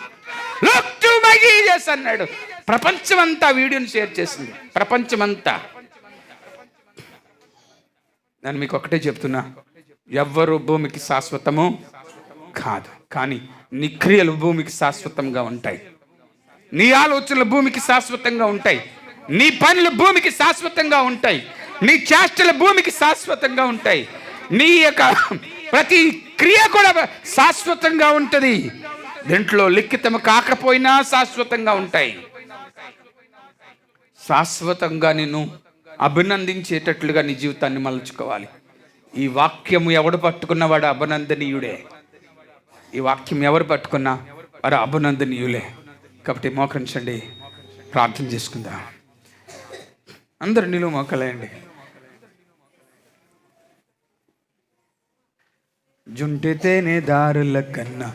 [SPEAKER 1] look to my Jesus అన్నాడు. ప్రపంచమంతా వీడియోని షేర్ చేసింది, ప్రపంచమంతా. నేను మీకు ఒకటే చెప్తున్నా, ఎవ్వరు భూమికి శాశ్వతము కాదు, కానీ నీ క్రియలు భూమికి శాశ్వతంగా ఉంటాయి, నీ ఆలోచనలు భూమికి శాశ్వతంగా ఉంటాయి, నీ పనులు భూమికి శాశ్వతంగా ఉంటాయి, నీ చేష్టలు భూమికి శాశ్వతంగా ఉంటాయి, నీ యొక్క ప్రతి క్రియ కూడా శాశ్వతంగా ఉంటుంది. దీంట్లో లిఖితం కాకపోయినా శాశ్వతంగా ఉంటాయి. శాశ్వతంగా నిన్ను అభినందించేటట్లుగా నీ జీవితాన్ని మలుచుకోవాలి. ఈ వాక్యము ఎవడు పట్టుకున్నవాడు అభినందనీయుడే. ఈ వాక్యం ఎవరు పట్టుకున్నా వారు అభినందనీయులే. కాబట్టి మోకరించండి, ప్రార్థన చేసుకుందాం. అందరు నిలువు మోకలేండి. జుంటితేనే దారుల కన్నా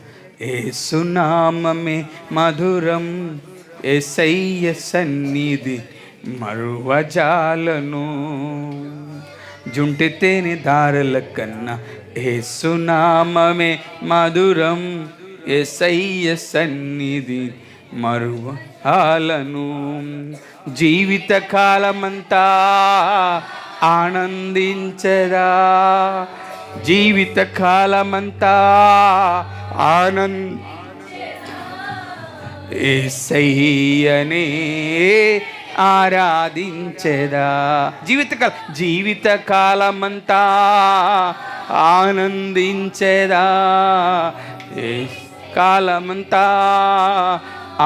[SPEAKER 1] యేసునామమే మధురం, యేసయ్య సన్నిధి మరువజాలను. జుంటితేనే దారుల కన్నా యేసునామమే మధురం, యేసయ్య సన్నిధి మరువజాలను. జీవిత కాలమంతా ఆనందించరా, జీవిత కాలమంతా యేసయ్యనే ఆరాధించెదా. జీవిత కాలమంతా ఆనందించెదా, కాలమంతా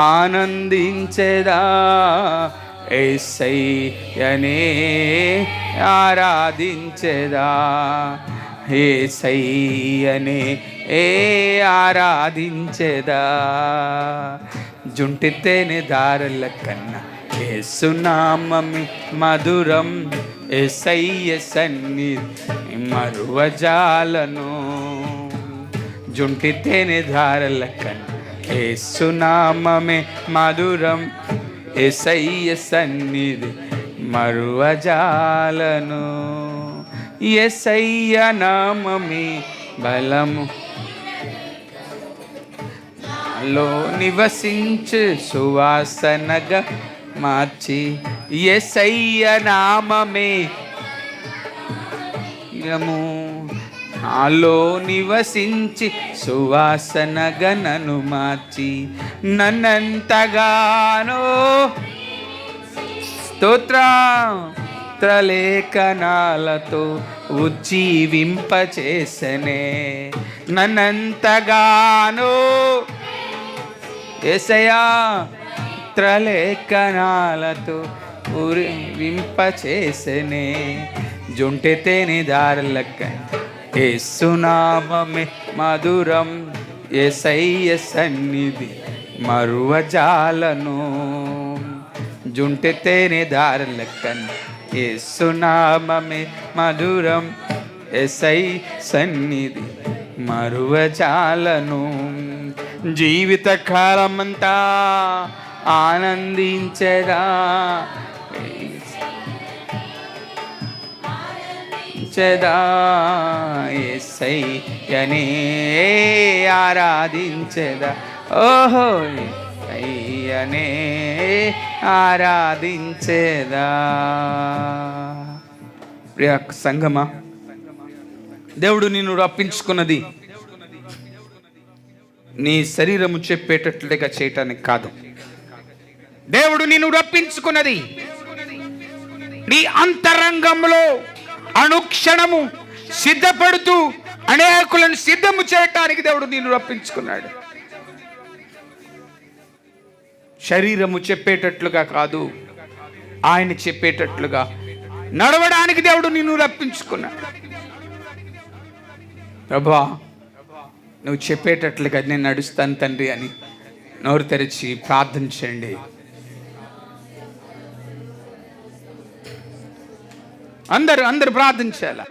[SPEAKER 1] ఆనందించెదా, యేసయ్యనే ఆరాధించెదా, యేసయ్యనే ఆరాధించెదా. జుంటితేనే దారుల కన్నా యేసునామమే మధురం, యేసయ్య సన్నిధి మరువజాలను. జుంటితేనే దారుల కన్నా యేసునామమే మధురం, యేసయ్య సన్నిధి మరువజాలను. యేసయ్య నామమే బలము, లో నివసించు సువాసనగా మార్చి. యేసయ్య నామమే నాలో నివసించి సువాసనగా నన్ను మార్చి, నన్నంతగానో స్తోత్రలేఖనాలతో ఉజ్జీవింపచేసనే. నన్నంతగానో యేసయ్యా త్రలేఖనాలతో వింపచేసనే. జుంటితేనే దారుల కన్నా యేసునామమే మధురం, యేసయ్య సన్నిధి మరువజాలను. జుంటితేనే దారుల కన్నా యేసునామమే మధురం, యేసయ్య సన్నిధి మరువజాలను. జీవిత కాలమంతా ఆనందించదా, యేసయ్యనే ఆరాధించెదా. ఓహో యేసయ్యనే ఆరాధించెదా. ప్రియ సంగమా, దేవుడు నిన్ను రప్పించుకున్నది నీ శరీరము చెప్పేటట్లుగా చేయటానికి కాదు. దేవుడు నిన్ను రప్పించుకున్నది నీ అంతరంగంలో అనుక్షణము సిద్ధపడుతూ అనేకులను సిద్ధము చేయటానికి దేవుడు నిన్ను రప్పించుకున్నాడు. శరీరము చెప్పేటట్లుగా కాదు, ఆయన చెప్పేటట్లుగా నడవడానికి దేవుడు నిన్ను రప్పించుకున్నాడు. ప్రభువా, నువ్వు చెప్పేటట్లుగా నేను నడుస్తాను తండ్రి అని నోరు తెరిచి ప్రార్థన చేయండి. అందరూ ప్రార్థన చేయాలి.